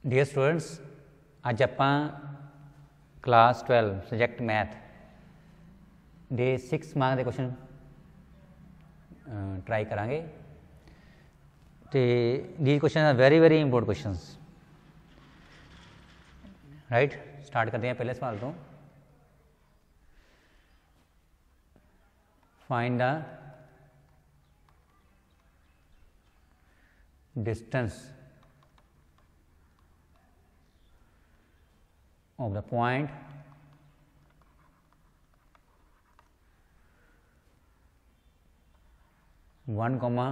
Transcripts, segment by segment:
Dear students, अज आपां class 12 subject math दे 6 मार्क के क्वेश्चन ट्राई करांगे। तो these questions are very very important questions. Right, start करते हैं पहले सवाल तो। Find the distance of the point one comma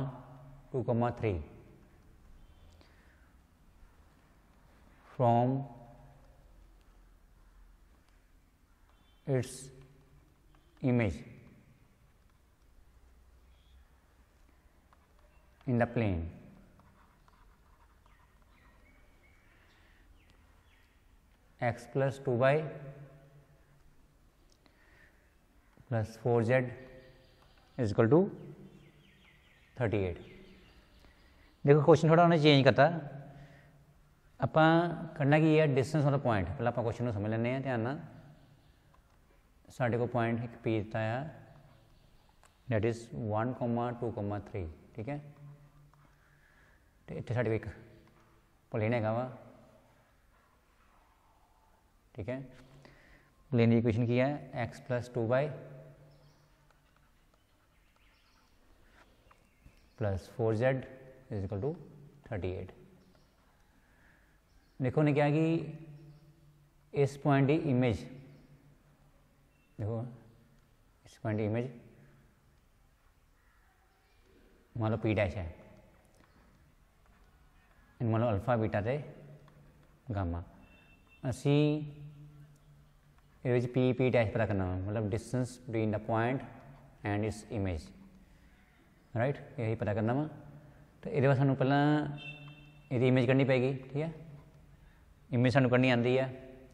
2 comma 3 from its image in the plane x plus 2y plus 4z is equal to 38। देखो question थोड़ा उन्हें change करता। आपां करना की है डिस्टेंस ऑफ द पॉइंट। पहले आप क्वेश्चन समझ लेने हैं ध्यान नाल। साढ़े को पॉइंट एक पी दिता है दैट इज 1,2,3 ठीक है। तो इतने साढ़े एक प्लेन है वा ठीक है। प्लेन की इक्वेशन की है x plus 2y plus 4z is equal to 38। देखो ने क्या कि इस पॉइंट की इमेज, देखो इस पॉइंट की इमेज मान लो पी डैश है, मान लो अल्फा बीटा ते गामा। असी ये पी डैश पता करना मतलब distance between the point and its image. Right, यही पता करना वा। तो ये सानू पहला ये इमेज करनी पेगी ठीक है। इमेज सानू करनी आती है,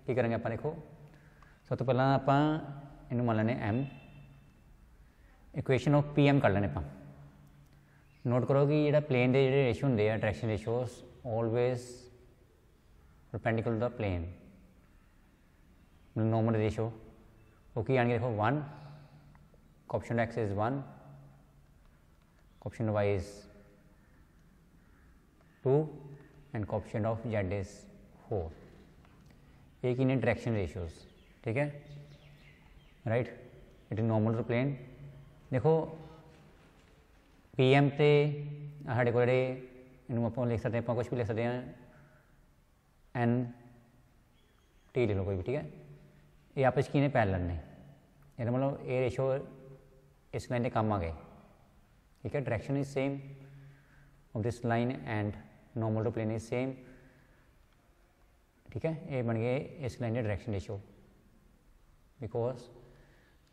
की करेंगे आप देखो। सब तो पहला आप इनू मान लेने M, equation of P M कर लेने आप। नोट करो कि जो प्लेन के जो रेशो होंगे direction ratios always perpendicular the plane, normal ratio वो की आएंगे। देखो 1, option x is 1, option y is 2 and option of z is 4। एक ही डायरेक्शन रेशियोज ठीक है। Right, it is normal to plane. देखो पी एम तो साढ़े को इनू आप लिख सकते हैं, आप कुछ भी लिख सकते हैं, एन टी ले लो कोई भी ठीक है। ये आपस की ने पैरेलल ने, ये मतलब ये रेशो इस लाइन के काम आ गए ठीक है। Direction is same of this line and normal to plane is same ठीक है। ये बन गए इस लाइन के डायरेक्शन रेशो बिकॉज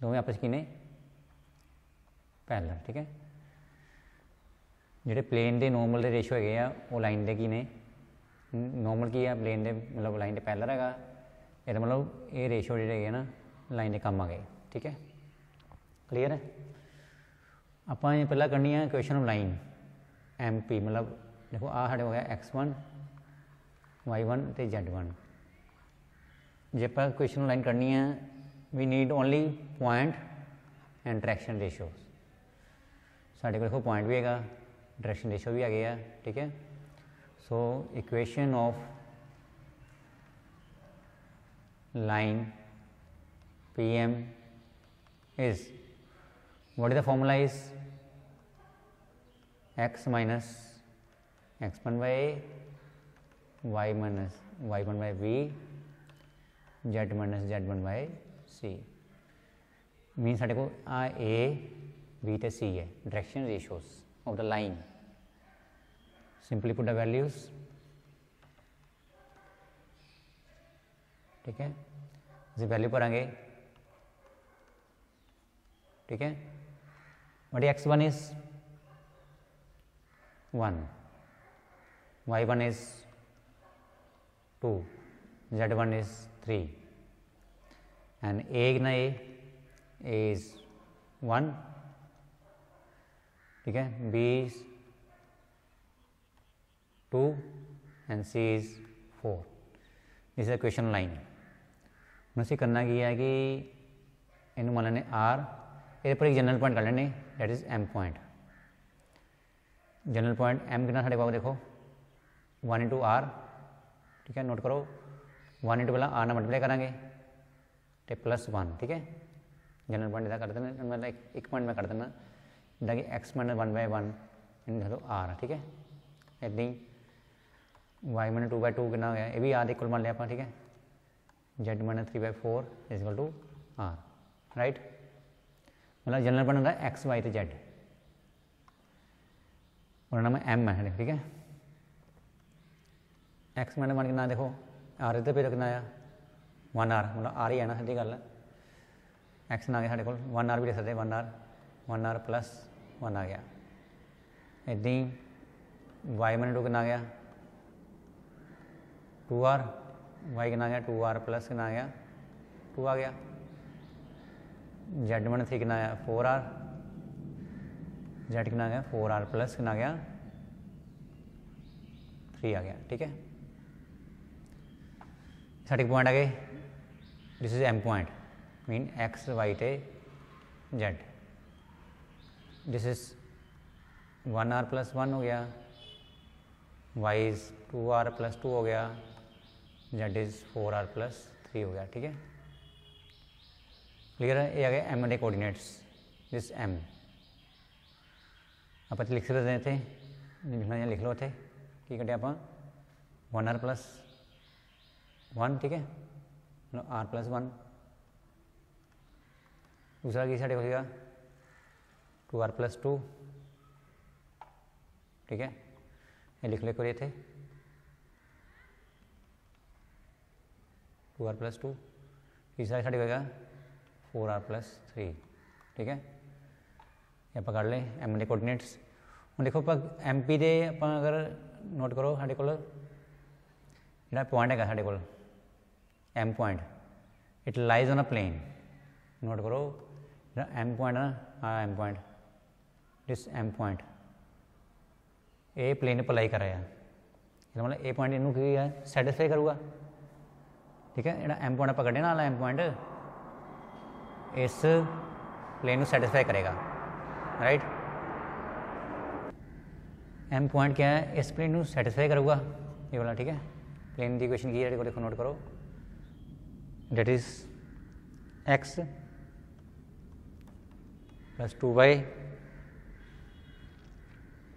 दोवें आपस की ने पैरेलल ठीक है। जोड़े प्लेन के नॉर्मल के रेशो है वो लाइन के की ने, नॉर्मल की है प्लेन के मतलब लाइन के पैरेलल है। ये मतलब ये रेशो जोड़े ना लाइन के काम आ गए ठीक है। क्लीयर है। आप पहला करनी है equation of line M P, मतलब देखो आ साढ़े हो गया x1 y1 तो z1। जे आप इक्वेशन ऑफ लाइन करनी है we need only point and direction ratio. साढ़े को देखो पॉइंट भी है, डायरेक्शन रेशो भी आ गया ठीक है। So equation of line PM is, what is the formula is x minus x1 by a, y minus y1 by b, z minus z1 by c। मीन साढ़े को आ ए बी तो सी है direction ratios of the line. Simply put the values ठीक है। इसे value भरांगे ठीक है। But x1 is 1, y1 is 2, z1 is 3 and a ना ए इज 1 ठीक है, b इज 2 and c is 4 this is equation line. हम असीं करना की है कि इनू मान लेने R, ये पर एक जनरल पॉइंट कर लेने that is M point. General point M कितना साढ़े पास देखो 1 इंटू R, ठीक है, नोट करो 1 इंटू पहला R ना मल्टीप्लाई करांगे तो +1, ठीक है। जनरल पॉइंट इदा कर देना, मतलब एक पॉइंट में कर देना जिदा कि x माइनस 1/1 इन R, ठीक है। इदां ही y माइनस 2/2 कितना हो गया, ये भी R इक्वल मान लिया आप, ठीक है। z minus 3/4 is equal to R, right. मतलब जनरल पॉइंट होता है x y तो z और नाम M है, ठीक है। x माइनस 1 कितना देखो R इधर पे कितना आया 1R, मतलब R ही है ना, सीधी गल है। x ना आ गया साढ़े को 1R भी लिख सकते 1R प्लस 1 आ गया। इदां ही y माइनस 2 कितना आ गया 2R, y कितना आ गया 2R प्लस कितना आ गया 2 आ गया। z माइनस 3 कितना आया 4R, z कितना आ गया 4R प्लस कितना आ गया 3 आ गया, ठीक है। साढ़े पॉइंट आ गए, this is M point mean x y ते z। This is 1R plus 1 हो गया, y इज 2R प्लस 2 हो गया, z इज 4R प्लस 3 हो गया, ठीक है। क्लियर है। ये आ गया M के कोऑर्डिनेट्स, दिस M आप लिख सकते थे, लिखना या लिख लो थे की कटे आप 1R प्लस 1, ठीक है, मतलब R प्लस 1। दूसरा की साढ़े होगा 2R प्लस 2, ठीक है, ये लिख ले को थे 2R प्लस 2। तीसरा साढ़े होगा 4R प्लस 3, ठीक है। ये आप कर ले M के कोऑर्डिनेट्स। हम देखो MP दे आप अगर नोट करो साढ़े को जो पॉइंट है साढ़े को M point, it lies on a plane. Note करो जो M पॉइंट है ना, हाँ M point, this M point ये प्लेन पर लाई कर रहा है, मतलब ए पॉइंट इनू की है सैटिस्फाई करूँगा, ठीक है। जो M पॉइंट आप कटे ना M पॉइंट इस प्लेन को सैटिस्फाई करेगा, राइट। M पॉइंट क्या है, इस प्लेन को सैटिस्फाई करूँगा ये वाला, ठीक है। प्लेन की इक्वेशन की है, देखो नोट करो that is x plus 2y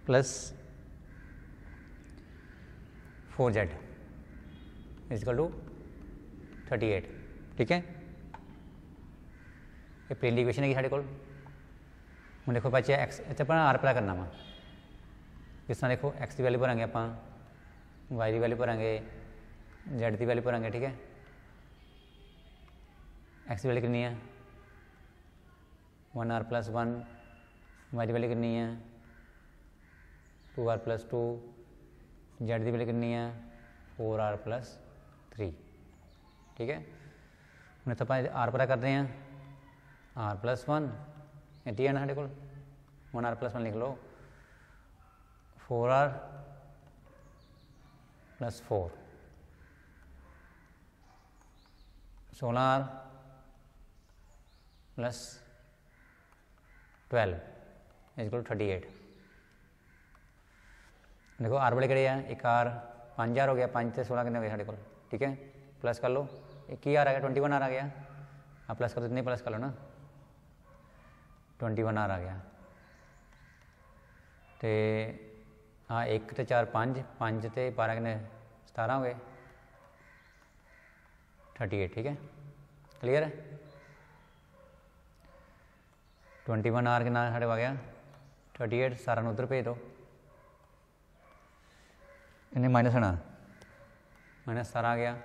plus 4z is equal to 38, ठीक है। ये प्लेन की इक्वेशन है साढ़े को। हम देखो बच्चे एक्स इतना अपना R पता करना वा, जिस तरह देखो x की वैल्यू भरांगे आप, y की वैल्यू भरांगे, z की वैल्यू भरांगे, ठीक है। x की वैल्यू कितनी है 1R प्लस 1, y की वैल्यू कितनी है 2R प्लस 2, z की वैल्यू कितनी है 4R प्लस 3, ठीक है। हमने तो R पता करते हैं R प्लस 1 ये है ना साढ़े को 1R प्लस 1 लिख लो, 4R plus 4 16R plus 12 is equal 38। देखो R बड़े कड़े हैं, एक R 5R हो गया, 5 से 16 कितने हो गए साढ़े को, ठीक है। प्लस कर लो, एक ही R आ गया 21R आ गया, आप प्लस करो, इतने प्लस कर लो ना 21R आ गया। तो हाँ 1 तो 4 5, 5 तो 12 कितने 17 हो गए 38, ठीक है। क्लियर है। 21R कितना साढ़े आ गया 38, सारा उधर भेज दो, इन्हें माइनस होना -17 आ गया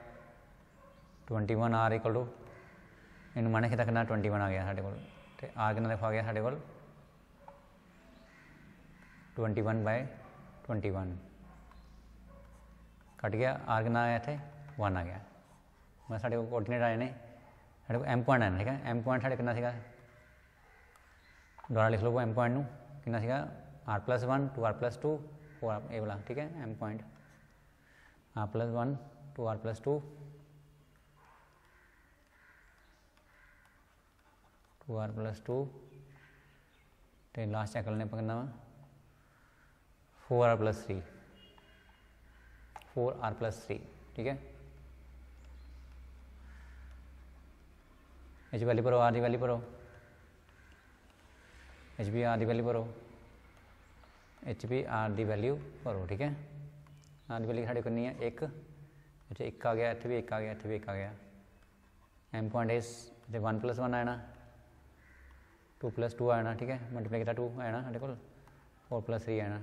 21R equal to in minus कितना कितना 21 आ गया साढ़े को, तो R कितना देखो आ गया साढ़े को 21/21 कट गया, R कितना आया थे 1 आ गया। मैं साढ़े को कोऑर्डिनेट आए ने साढ़े को M पॉइंट आना, ठीक है। M पॉइंट साढ़े कितना सीगा दोबारा लिख लो M पॉइंट कितना सीगा R प्लस 1 2R प्लस 2 4 ये वाला, ठीक है। M point R plus 1 2r plus 2, 2r plus 2 तो लास्ट चेक करने पकड़ना 4r plus 3, 4r plus 3, ठीक है। एच वैल्यू भरो, आर दी वैल्यू भरो, एच बी आर दी वैल्यू भरो, एच बी आर दी वैल्यू भरो, ठीक है। आर दी वैल्यू साढ़े करनी है 1, इतने 1 आ गया, इतने भी 1 आ गया, इतने भी 1 आ गया। एम पॉइंट इस 1 + 1 आना, 2 + 2 आना, ठीक है। मल्टीप्लाई किया 2 आना साढ़े को, 4 + 3 आना।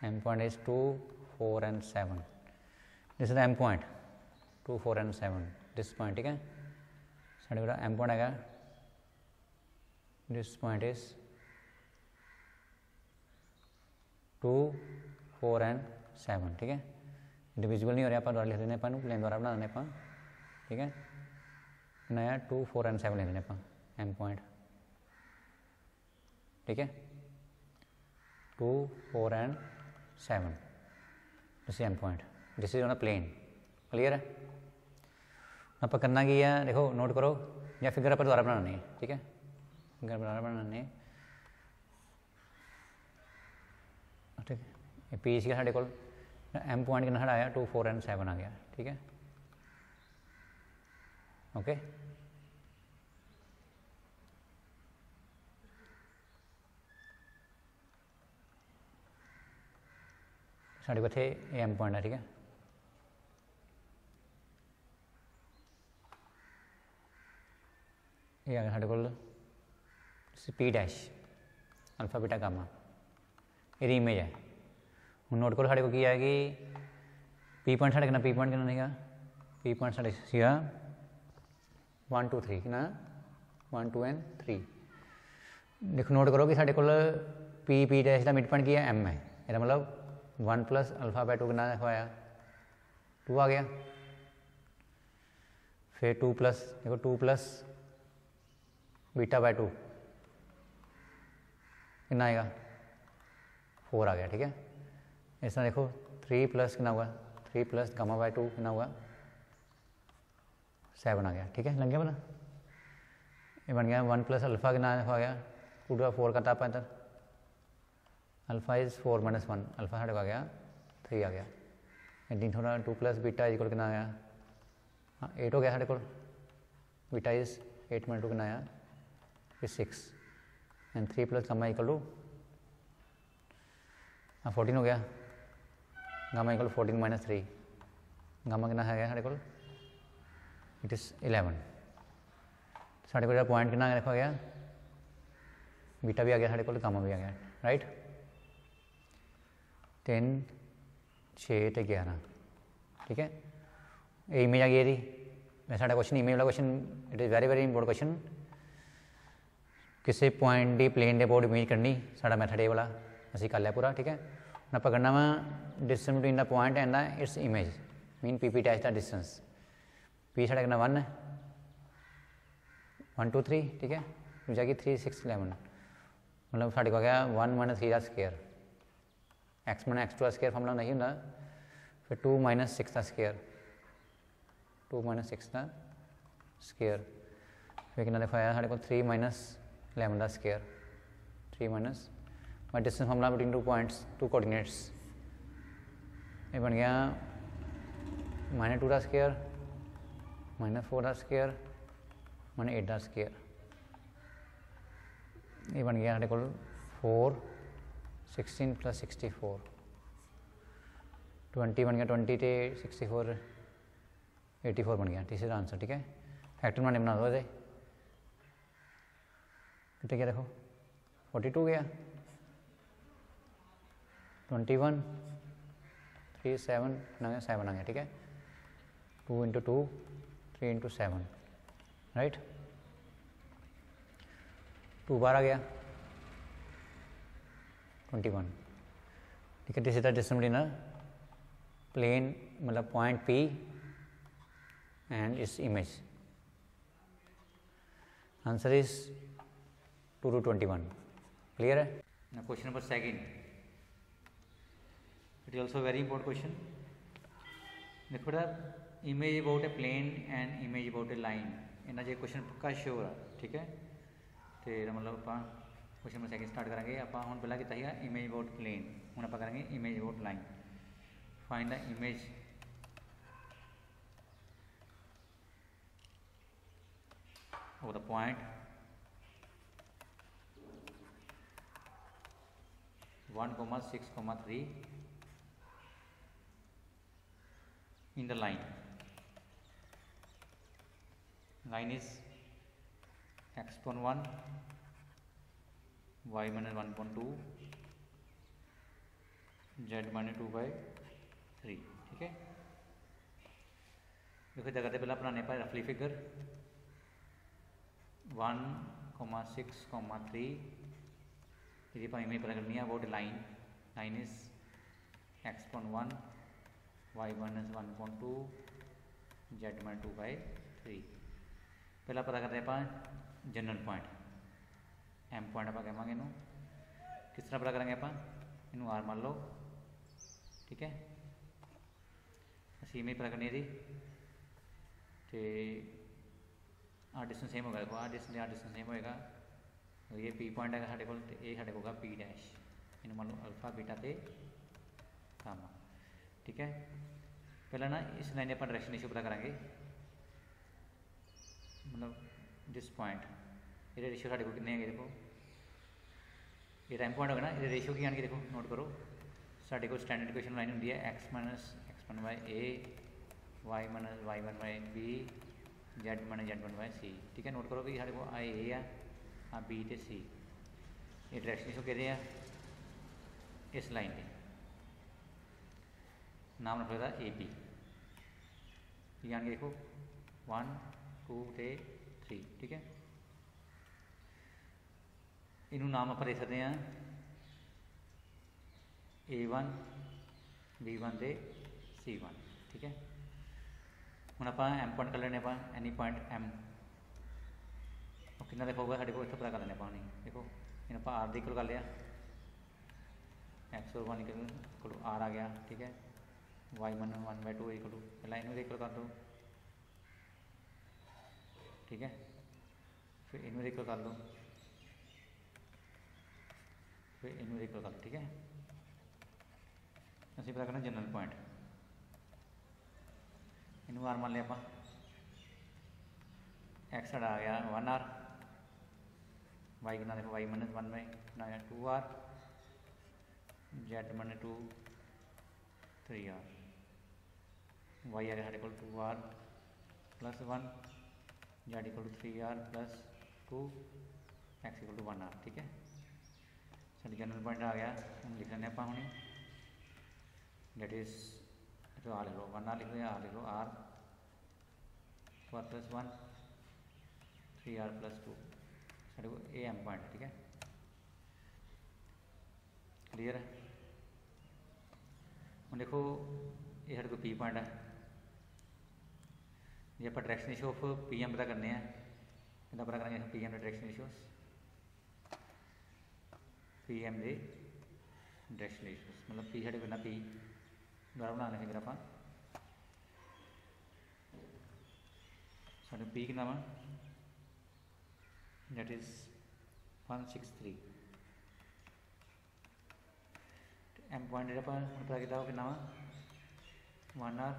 M point is 2, 4 and 7, this is M point 2, 4 and 7, this point, ठीक है। साढ़े को एम पॉइंट आएगा, दिस पॉइंट इज 2, 4 and 7, ठीक है। डिविजिबल नहीं हो रहा, आप द्वारा लिख देने अपन, प्लेन द्वारा बना देने अपन, ठीक है। नया 2, 4 and 7 ले देने अपन एम पॉइंट, ठीक है। 2, 4 and 7, this M point, this is on a plane, clear है। आप करना की है, देखो नोट करो, या फिगर आप द्वारा बनाने है, ठीक है। फिगर द्वारा बनाने, ठीक है। पी सी साढ़े को एम पॉइंट कितना साढ़ा आया 2, 4 and 7 आ गया, ठीक है। ओके, साढ़े को इतने एम पॉइंट है, ठीक है। ये आ गया साढ़े को P dash alpha beta gamma, ये इमेज है। हूँ नोट करो साढ़े को है कि पी पॉइंट साढ़े कितना, पी पॉइंट कितना नहीं, पी पॉइंट साढ़े सीगा 1, 2, 3 कितना 1, 2 and 3। देखो नोट करो कि साढ़े को पी डैश का मिड पॉइंट की है एम है, इसका मतलब 1 + α/2 कितना दिखाया 2 आ गया। फिर 2 प्लस, देखो 2 + β/2 कितना आएगा 4 आ गया, ठीक है। इस तरह देखो 3 प्लस कितना हुआ, 3 + γ/2 कितना हुआ 7 आ गया, ठीक है। लग गया बना, ये बन गया 1 + α कितना आ गया 2 4 का ताप इधर, अल्फा इज 4 - 1, अल्फा साढ़े को आ गया 3 आ गया। दिन थोड़ा 2 + β इज कितना आ गया, हाँ 8 हो गया साढ़े को, बीटा इज 8 - 2 कितना आया 6 एंड 3 + γ = 14 हो गया, गामा = 14 - 3, गामा कितना है गया साढ़े को, इट इज़ 11। साढ़े को पॉइंट कितना रखा गया, बीटा भी आ गया साढ़े को, गामा भी आ गया, राइट। 3, 6 ते 11, ठीक है। ये इमेज आ गई जी, वैसे साढ़ा क्वेश्चन इमेज वाला question, it is very very important question. किसी पॉइंट की प्लेन के बोर्ड इमेज करनी, साढ़ा मैथड ये वाला असी कर लिया पूरा, ठीक है। हम आप करना वा distance between the point and the its image, mean P dash the distance. P साढ़ा कितना 1 है, 1, 2, 3, ठीक है। दूसरा की 3, 6, 11, मतलब साढ़े को आ गया 1 - 3 का स्केयर, x - x2 का स्केयर फॉर्मूला नहीं होंगे, फिर 2 - 6 का स्केयर, 2 - 6 का स्केयर, फिर कितना दिखाया साढ़े को 3 - 11 का square, 3 - distance formula between 2 points, 2 coordinates, ये बन गया -2 का स्केयर, -4 का स्केयर, -8 का स्केयर, ये बन गया साढ़े को 4, 16 + 64, 20 बन गया, 20 ते 64 84 बन गया, तीसरा आंसर, ठीक है। फैक्टर मैंने बना दो इसे, कितने क्या देखो 42 गया, 21, 3, 7 ना 7 आ गया, ठीक है। 2 × 2, 3 × 7, राइट। 2 बार आ गया 21, ठीक है। This is the distance between plane, मतलब point P and its image. Answer is 2 to 21. Clear है? Now question number 2. It is also very important question. देखो बेटा image about a plane and image about a line इन्ना जो question पक्का sure है ठीक है। तो मतलब आप क्वेश्चन नंबर सैकेंड स्टार्ट करेंगे आप हम पहला किया इमेज अबाउट प्लेन हूँ आप करेंगे image about line. Find the image of the point 1,6,3 in the line. Line is x upon 1, y minus 1.2, z minus 2/3 ठीक है। देखो जगह से पहला बनाने पर रफली फिगर 1,6,3 ये इमेज पता करनी है about line. Line is x upon 1, y minus 1.2, z minus 2/3। पहला पता करते हैं जनरल पॉइंट एम पॉइंट आप कहेंगे इनू किस तरह पता करेंगे आप इनू आर मान लो ठीक है। असी इमेज पता करनी है जी तो आ डिस्टेंस सेम होगा देखो आ डिस्टेंस सेम होएगा ये पी पॉइंट है साढ़े को ये साढ़े को पी डैश इन मान लो अल्फा बीटा ते गामा ठीक है। पहला ना इस लाइन आप डायरेक्शन रेशियो पता करेंगे मतलब दिस पॉइंट ये रेशियो साढ़े को कितने है देखो ये टाइम पॉइंट होगा ना ये रेशियो की आने देखो नोट करो साढ़े को स्टैंडर्ड इक्वेशन लाइन होंगी है x minus x1 by a y minus y1 by b z minus z1 by c ठीक है। नोट करो कि साढ़े को आ ए है आ बी तो सी ये डायरेक्शन रेशियो कहते हैं इस लाइन के नाम रखा ए पी यानी देखो 1 2 ते 3 ठीक है। इनू नाम आप दे सकते हैं A1 B1 ते C1 ठीक है। हम आप एम पॉइंट कर लेने एनी पॉइंट एम कितना देखो होगा साढ़े को इतना पता कर लेने नहीं देखो इन आप आर दी इक्वल कर लिया एक्स और 1 इक्वल आर आ गया ठीक है। वाई मन 1/2 इक्वल टू पहला इनू इक्वल कर दो ठीक है। फिर इनू इक्वल कर लो फिर इनू इक्वल कर लो ठीक है। असं पता करना जनरल पॉइंट इनू आर मान लिया आप एक्स साढ़ा आ गया 1 आर वाई कितना देखो y minus 1/2 r z minus 2 3 r y आ गया साढ़े को 2 r plus 1 z equal to 3 r plus 2 x equal to 1 r ठीक है। साढ़े जनरल पॉइंट आ गया हम लिख लें आप हूँ डेट इज तो आर लिख लो 1 आर लिख लो आर लिख लो आर प्लस 1 3 आर प्लस 2 साढ़े को ए एम पॉइंट ठीक है। क्लियर है। हम देखो ये साढ़े को पी पॉइंट है जे आप direction ratio of P M पता करने हैं कि पता करेंगे P M direction ratios P M के डायरेक्शन रेशियोस मतलब पी साढ़े को पी दोबारा बना लेंगे फिर आप साढ़े पी कितना वा that is 163 एम पॉइंट जो पता किया कि 1 आर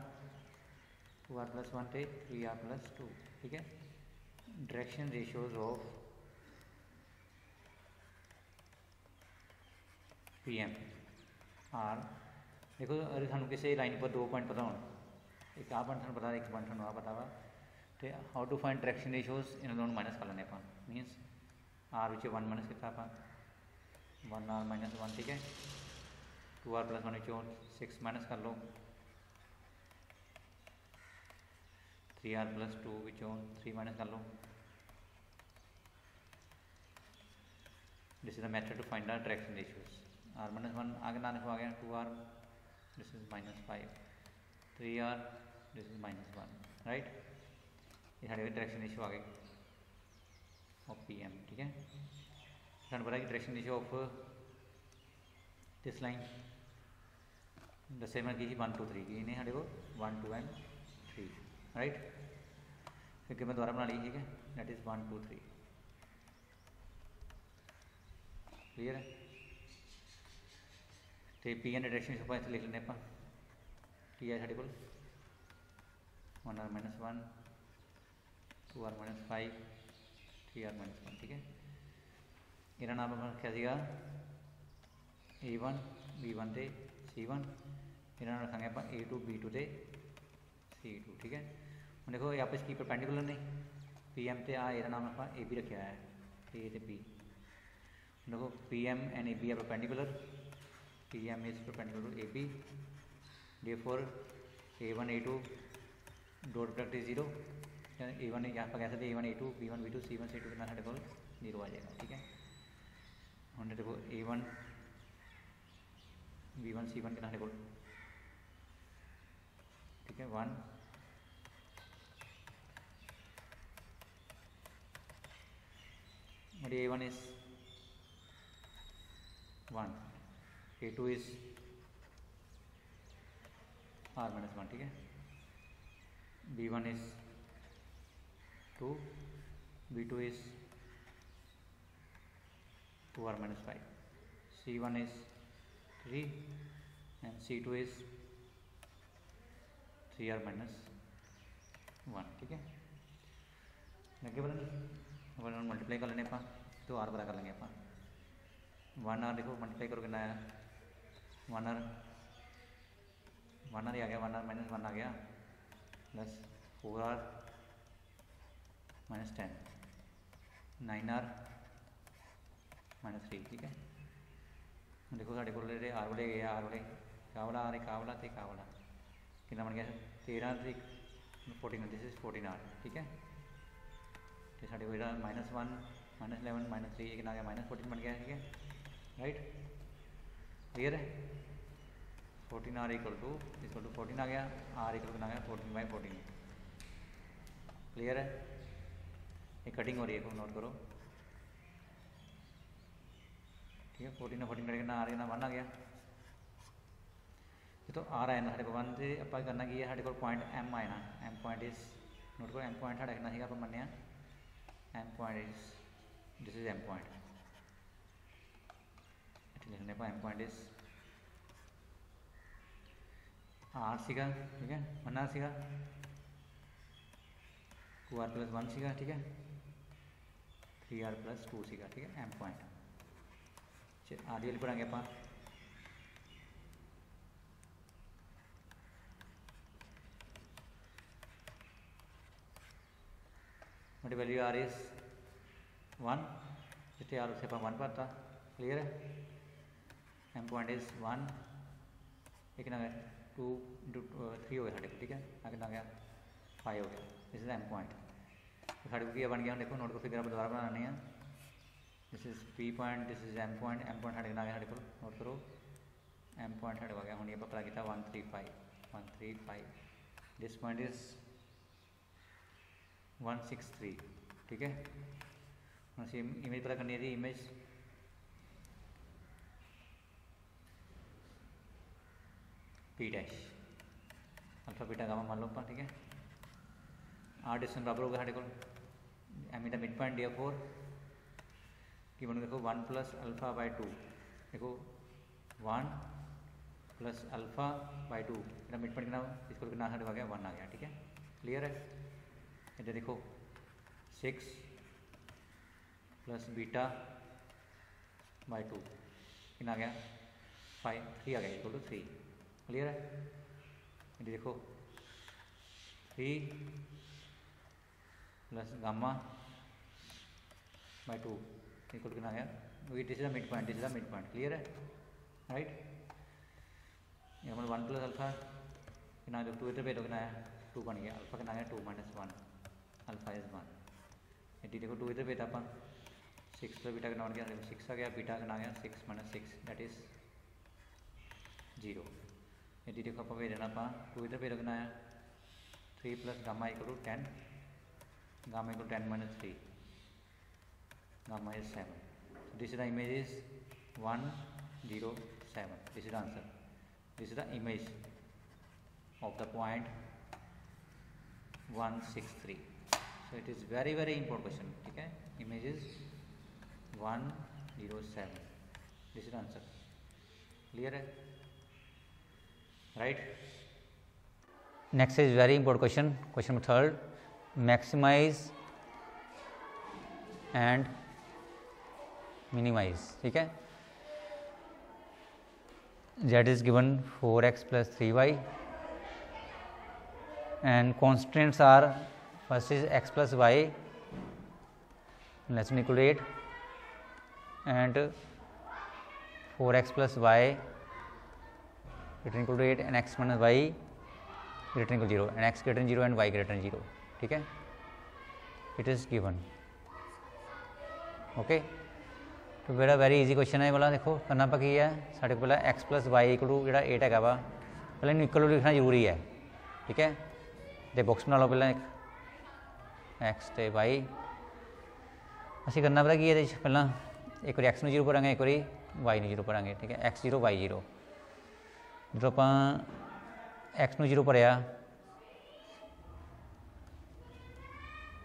2 आर प्लस 1 थे 3 आर प्लस 2 ठीक है। Direction ratios of P M are देखो अगर सानू किसी लाइन पर 2 पॉइंट पता हो एक आ पॉइंट पता एक पॉइंट आ पता वा तो how to find direction ratios इन दोनों माइनस कर लेने आप मीनस आर विच 1 माइनस किया आप 1 आर माइनस 1 ठीक है। 2 आर प्लस 1 विचों 6 माइनस कर लो 3 आर प्लस 2 विचों 3 माइनस कर लो। This is the method to find the direction ratios are minus 1 आगे ना देखो आ गया 2 are this is -5 3 are this is -1 right. ये साढ़े डायरेक्शन रेशियो आ गई ऑफ पी एम ठीक है। सानू पता है कि direction ratio of this line दसे मैं की 1 2 3 की ने साढ़े को 1 2 एंड 3 राइट। फिर मैं दोबारा बना ली, ठीक है, दैट इज़ 1 2 3 क्लियर है। तो पी एन डायरेक्शन इस लिख लें आप, की है साढ़े को 1 r - 1 2 r - 5 3 r - 1, ठीक है। इन्होंने नाम अपना रखा सीगा A1 B1 तो C1, इन्होंने रखा आप A2 B2 तो C2, ठीक है। हम देखो ये आपस की परपेंडिकुलर ने PM तो आ नाम आप AB रखा है A तो B। देखो PM and AB are perpendicular, PM is perpendicular to AB, therefore A1 A2 dot product is 0, A1 यहाँ पर कह सकते A1 A2 B1 B2 C1 C2 कितना साढ़े को 0 आ जाएगा, ठीक है। हमने देखो A1 B1 C1 कितना साढ़े को, ठीक है, 1 और A1 is 1, A2 is r - 1, ठीक है, B1 is 2, B2 is 2 r - 5, C1 is 3 and C2 is 3 r - 1, ठीक है। लगे बोला मल्टीप्लाई कर लेने आप तो आर बरा कर लेंगे आप 1 r देखो मल्टीप्लाई करो कितना आया 1 r ही आ गया 1 r - 1 आ गया प्लस 4 r - 10 9 r - 3, ठीक है। देखो साढ़े को आर वाले गए आर वाले कावला आ रही कावला तो कावला कितना बन गया 13 से 14, दिस इज 14 r, ठीक है। तो साढ़े को -1 -11 -3 कितना आ गया -14 बन गया, ठीक है, राइट, क्लियर है। 14 r इक्वल टू 14 आ गया, r इक्वल कितना आ गया 14/14, क्लियर है। ये कटिंग हो रही है, नोट करो, ठीक है। 14 14 करके ना आ रहा 1 आ गया, तो आ रहा है ना साढ़े को 1 से आप करना की है साढ़े को पॉइंट M आए ना, M पॉइंट इज नोट करो, M पॉइंट साढ़ा कितना सीगा आप मन्निया M point is this is M point, लिखने पर M पॉइंट इज R सीगा, ठीक है, 1 r सीगा 2 r + 1 सीगा, ठीक है, 3 r + 2 सीगा, ठीक है, M पॉइंट। आदि वाली पर आ गया आप बड़ी वैल्यू आर इज 1, जितने आर उसे अपन 1 पाता, क्लियर है। एम पॉइंट इज 1, ये कितना गया 2 × 3 हो गया साढ़े को, ठीक है, आ कितना गया 5 हो गया, दिस इज एम पॉइंट। तो साढ़े को क्या बन गया, देखो नोट को फिगर आप दोबारा बनाने हैं, this is P point, this is M point, M point साढ़े कितना गया साढ़े को नोट करो, M पॉइंट साढ़े को आ गया, हम ये पता किया 135, दिस पॉइंट इज 163, ठीक है। हम इमेज पता करनी थी, image P dash alpha beta gamma मान लो अपन, ठीक है। आर डिस्टेंस बराबर होगा साढ़े को M is the mid point दिया 4 कि बनो देखो 1 + α/2, देखो 1 + α/2 मेरा मिड पॉइंट कितना इसको कितना साढ़े आ गया 1 आ गया, ठीक है, क्लियर है। इधर देखो 6 + β/2 कितना आ गया 3 आ गया इक्वल टू 3, क्लियर है। इधर देखो 3 + γ/2 इक्वल कितना आ गया, this is the mid point, clear है, राइट। ये हमारे 1 + α कितना जो 2 इधर पे तो कितना आया 2 बन गया, अल्फा कितना आ गया 2 - 1, अल्फा इज 1। ये देखो 2 इधर पे था अपन 6 + बीटा कितना बन गया 6 आ गया, बीटा कितना आ गया 6 - 6 दैट इज 0। ये देखो आप देना आप 2 इधर पे कितना आया 3 + γ = 10, γ = 10 - 3, gamma is 7. So this is the image is 1 0 7, this is the answer, this is the image of the point 163. So it is very very important question. ठीक है, image is 107. This is answer. Clear है, right. Next is very important question. Question number 3, maximize and minimize. ठीक है, z is given 4x plus 3y and constants are, first is x plus y less than equal to 8 and 4x plus y greater than equal to 8 and x minus y greater than equal to 0 and x greater than 0 and y greater than 0. ठीक है, it is given. Okay, तो बेटा very easy question है वाला. देखो करना पा की है साढ़े को पहला x plus y equal to जो 8 है वा पहले इन इक्वल टू लिखना जरूरी है. ठीक है, तो बॉक्स बना लो पहले एक एक्स तो वाई. असी करना पता की है पहला एक बार एक्स में 0 भरांगे, एक बार वाई में 0 भरांगे. ठीक है, एक्स 0 वाई 0. जो आप एक्स में 0 भरिया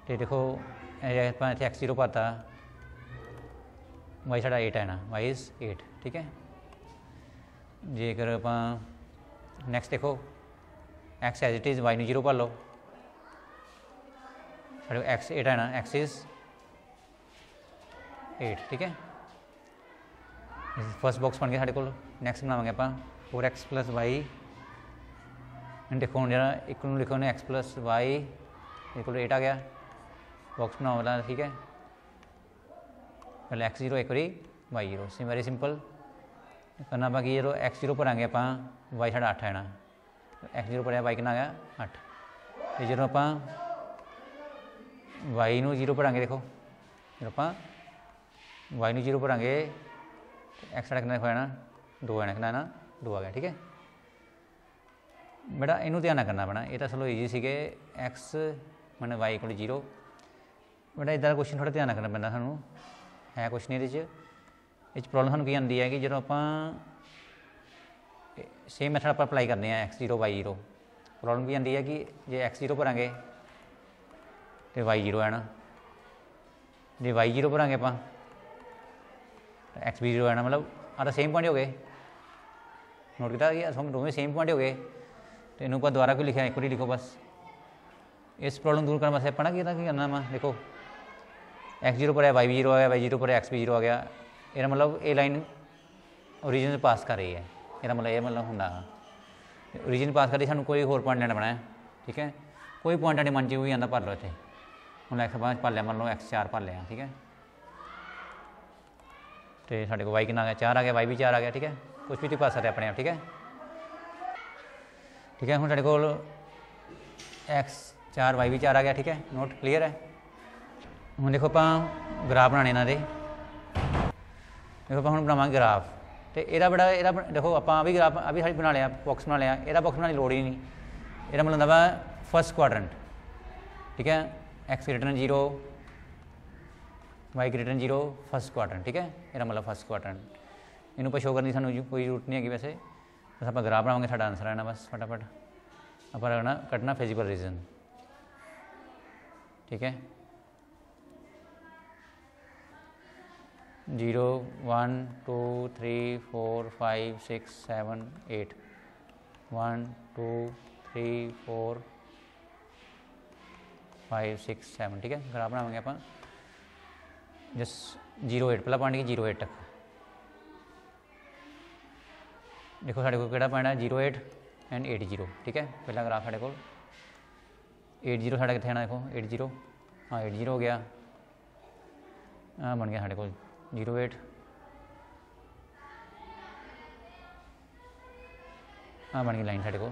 तो देखो इतने एक्स 0 भरता, वाई साढ़ा 8 है ना, वाई इज़ 8. ठीक है, जेकर आप नैक्सट देखो x as it is y में 0 भर लो. साढ़े एक्स 8 है ना, एक्स इज़ 8. ठीक है, फर्स्ट बॉक्स बन गया साढ़े को. नैक्सट बनावे आप 4x प्लस वाई. देखो हम जरा एक लिखो ने x plus y equal to 8 आ गया. बॉक्स बनाओ वाला. ठीक है, पहले एक्स 0 एक बारी वाई 0. Very simple. करना बाकी जो एक्स 0 भरांगे आप वाई साढ़ा 8 है ना, एक्स 0 भरिया वाई कितना आ गया 8. तो जो आप वाई में 0 भरांगे, देखो जो आप वाई में 0 भरांगे एक्स साढ़ा कितना होना 2 है ना, कितना है ना 2 आ गया. ठीक है बेटा, इनू ध्यान ना करना पैना. ये तो चलो ईजी सीगे. एक्स मैंने वाई इक्वल 0. बेटा इधर का क्वेश्चन थोड़ा ध्यान करना पैंदा सानू है. कुछ नहीं ये प्रॉब्लम सानू की आती है कि जो आप सेम मैथड आप अप्लाई करते हैं एक्स 0 वाई 0. प्रॉब्लम की आती है कि जो एक्स 0 भरांगे तो वाई 0 है ना, जो वाई 0 भरांगे आप एक्स भी 0 है ना. मतलब आधा सेम पॉइंट हो गए. नोट किया कि दोवें सेम पॉइंट हो गए. तो इन्हों दोबारा कोई लिखा एक बार लिखो बस. इस प्रॉब्लम दूर करने वास्ते अपना की करना वा. देखो एक्स 0 पर वाई भी 0 आ गया, वाई 0 पर एक्स भी 0 आ गया. ये मतलब ये लाइन ओरिजिन पास कर रही है. यदा मतलब ये मतलब होंगे ओरिजिन पास कर रही, सानू कोई होर पॉइंट लेना पैना है. ठीक है, कोई पॉइंट आने मन च भी आता भर लो. इतने हम एक्स 5 भर लिया, मान लो एक्स 4 भर लिया. ठीक है, तो साढ़े को वाई कितना आ गया 4 आ गया, वाई भी 4 आ गया. ठीक है, कुछ भी पा सकते अपने आप. ठीक है, ठीक है, हम साढ़े को एक्स 4 वाई भी 4 आ गया. ठीक है, नोट क्लीयर है. हम देखो आप ग्राफ बनाने इन्हों के. देखो आप हम बनावे ग्राफ. तो यदा बड़ा यदा देखो आप भी ग्राफ अभी साड़ी बना लिया, बॉक्स बना लिया. यदा बॉक्स बनाने की लोड़ ही नहीं. यदा मतलब होंगे वा फर्स्ट क्वाड्रेंट. ठीक है, x greater than 0 y greater than 0 first quadrant. ठीक है, यदा मतलब फर्स्ट क्वाड्रेंट. इनू पर शो करने की सानू कोई जरूरत नहीं है वैसे. बस आप ग्राफ बनावे, साडा आंसर आना बस फटाफट. आप रखना कटना फिजिकल रीजन. ठीक है, 0 1 2 3 4 5 6 7 8 1 2 3 4 5 6 7. ठीक है, ग्राफ बनावे आप जस्ट 0 8 पहला पॉइंट की 0 8 तक. देखो साढ़े को पॉइंट है 0 8 एंड 8 0. ठीक है, पहला ग्राफ साढ़े को 8 0 साढ़ा कितने आना. देखो 8 0 हाँ 8 0 हो गया. बन गया साढ़े को 0 8. हाँ बन गई लाइन साढ़े को.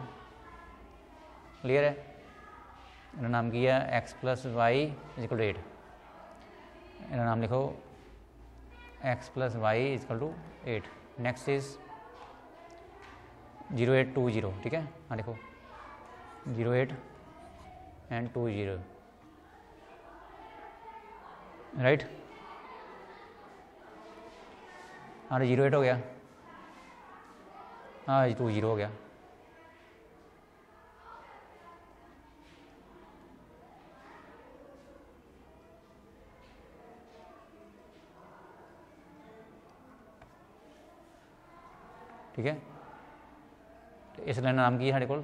क्लीयर है. इनका नाम की है x plus y equal to 8. इनका नाम लिखो x plus y equal to 8. Next is 0 8 2 0. ठीक है, हाँ देखो 0 8 एंड 2 0. राइट, हाँ 0 8 हो गया. हाँ 2 0 हो गया। ठीक है, तो इस लाइन का नाम की है साढ़े को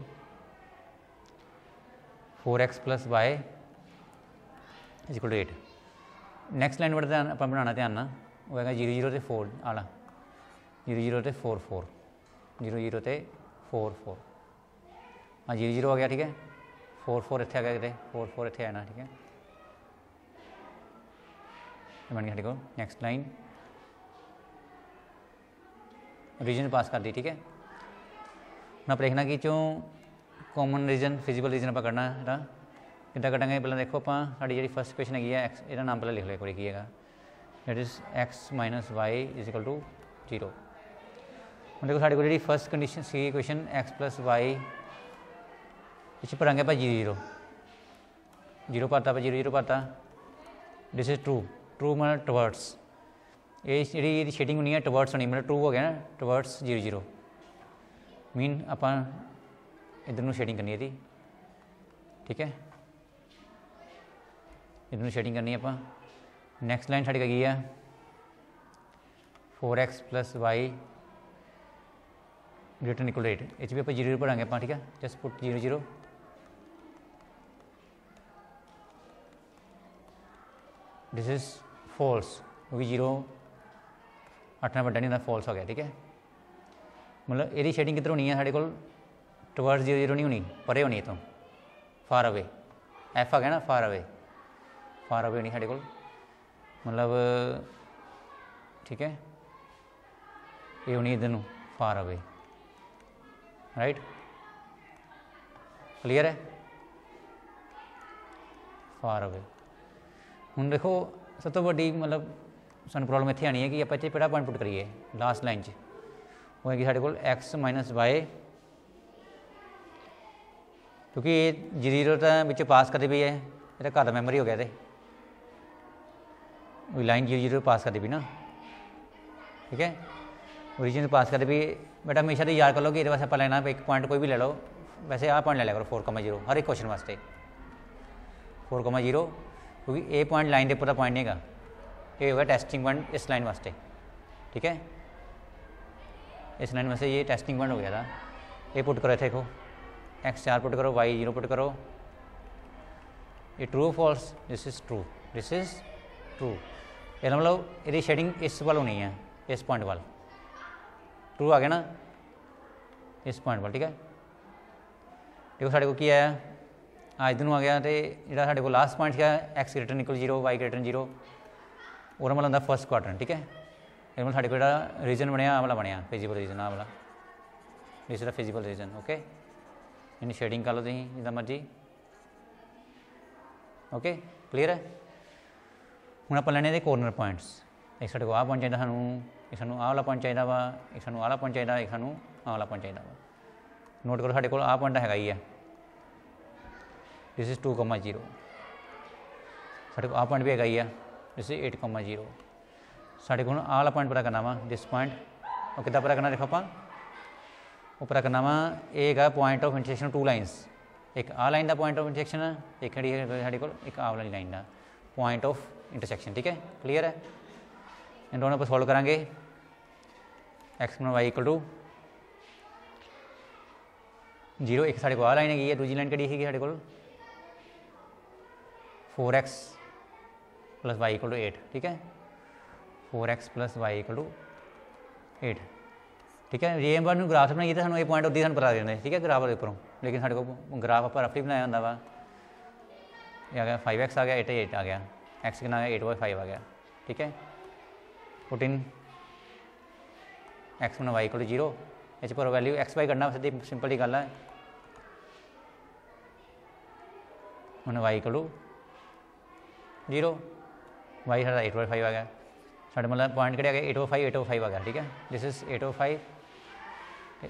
4x + y = 8। नैक्सट लाइन बड़ा ध्यान आप बनाना, ध्यान ना वो है 0 0 ते 4 आला 0 0 ते 4 4 0 0 ते 4 4। हाँ 0 0 हो गया। ठीक है, 4 4 इतने आ गया, कितने 4 4 इतने आना। ठीक है, बन गया साढ़े को नैक्सट लाइन रीजन पास कर दी। ठीक है, हम आप देखना कि चो कॉमन रीजन फिजिबल रीजन आप करना है कि कटांगे। पहले देखो आप जी फस्ट क्वेश्चन है एक्स, यदा नाम पहले लिख लो एक बार की है, दैट इज x - y = 0। हम देखो साढ़े को जी फस्ट कंडीशन सी क्वेश्चन x + y इस भरांगे आप 0 0 0 पाता, 0 0 पाता। दिस इज ट्रू, ट्रू मतलब टवर्ड्स, ये जी शेडिंग होनी है टवर्ड्स होनी, मतलब ट्रू हो गया ना, टवर्ड्स 0 0 मीन आप इधर शेडिंग करनी है जी। ठीक है, इधर शेडिंग करनी है आप। नैक्सट लाइन साड़ी की है 4x + y > 8, इस भी आप 0 0 भरांगे आप। ठीक है, just put 0 0। This is false, क्योंकि 0 8 ना बड़ा नहीं होता, फॉल्स हो गया। ठीक है, मतलब ये शेडिंग किधर होनी है साढ़े को टवर्ड्स 0 0 नहीं होनी, परे होनी है तो फार अवे, एफ आ गया ना, फार अवे होनी साढ़े को, मतलब ठीक है ये होनी इधर फार अवे, राइट, क्लीयर है, फार अवे। हुण देखो सब तो वड्डी मतलब सानू प्रॉब्लम इत्थे आनी है कि आप इत्थे पहला पॉइंट पुट करिए लास्ट लाइन च, वो है कि साढ़े को x - y, क्योंकि ये 0 तो बिच पास करती पई है, ये घर का मैंबर हो गया, तो लाइन 0 0 पास करती पई ना। ठीक है, ओरिजिन पास करती पई। बेटा हमेशा तो याद कर लो कि ये वास्ते आप लेना एक पॉइंट कोई भी ले लो, वैसे आ पॉइंट ले लिया करो 4,0 हर एक क्वेश्चन वास्ते 4,0, क्योंकि ये पॉइंट लाइन के ऊपर का पॉइंट नहीं है, ये होगा टेस्टिंग पॉइंट इस लाइन वास्ते। ठीक है, इस लाइन वास्ते ये टेस्टिंग पॉइंट हो गया था। ये पुट करो इतने, देखो x 4 पुट करो, y 0 पुट करो, ये true false, this is true, this is true. ये मतलब ये शेडिंग इस वाल होनी है, इस पॉइंट वाल, ट्रू आ गया ना इस पॉइंट वाल। ठीक है, देखो साढ़े को क्या है आज इधर आ गया, तो जो साढ़े को लास्ट पॉइंट क्या है x > 0 y > 0 और मतलब होंगे फर्स्ट क्वाड्रेंट। ठीक है, ये मतलब साढ़े को जो रीजन बनया आ वाला बनया फिजिबल रीजन, आ वाला this is feasible region. Okay, इन शेडिंग कर लो तुम जिदा मर्जी। ओके, क्लीयर है। हूँ आप लेने कॉर्नर पॉइंट्स, एक साढ़े को आ पॉइंट चाहिए सूँ, एक सूँ आ वाला पॉइंट चाहिए वा, एक सूँ आला पॉइंट चाहिए, एक सूँ आ वाला पॉइंट चाहिए वा। नोट करो साढ़े को आ पॉइंट है ही है, दिस इज 2,0, साढ़े को आ पॉइंट भी है ही है, दिस इज 8,0। साढ़े को आ वाला पॉइंट पता करना वा, दिस पॉइंट, और कि पता करना देखो आप वो पता करना वा, एक है पॉइंट ऑफ इंटरसेक्शन 2 लाइन्स, एक आ लाइन का पॉइंट ऑफ इंटरसेक्शन है, एक खड़ी है साढ़े को एक आ वाली लाइन का पॉइंट ऑफ इंटरसेक्शन। ठीक है, क्लीयर है। इन दोनों पर सॉल्व करांगे, x - y = 0, एक साढ़े को आ लाइन है, दूसरी लाइन कड़ी है साढ़े को 4x + y = 8। ठीक है, 4x + y = 8। ठीक है, जे हम ग्राफ बनाइए तो ये पॉइंट उदी पता देते हैं। ठीक है, ग्राफ के उपरों, लेकिन साढ़े को ग्राफ आप रफली बनाया होंगे वा, ये आ गया 5x आ गया, 8 आ गया, x कितना आ गया 8/5 आ गया। ठीक है, पुट इन x - y = 0, इस पर वैल्यू x y करना सीधी सिंपल ही गल है। हमने y = 0, y साढ़ा 8/5 आ गया, साढ़े मतलब पॉइंट कि आ गया 8/5 आ गया। ठीक है, दिस इज 8/5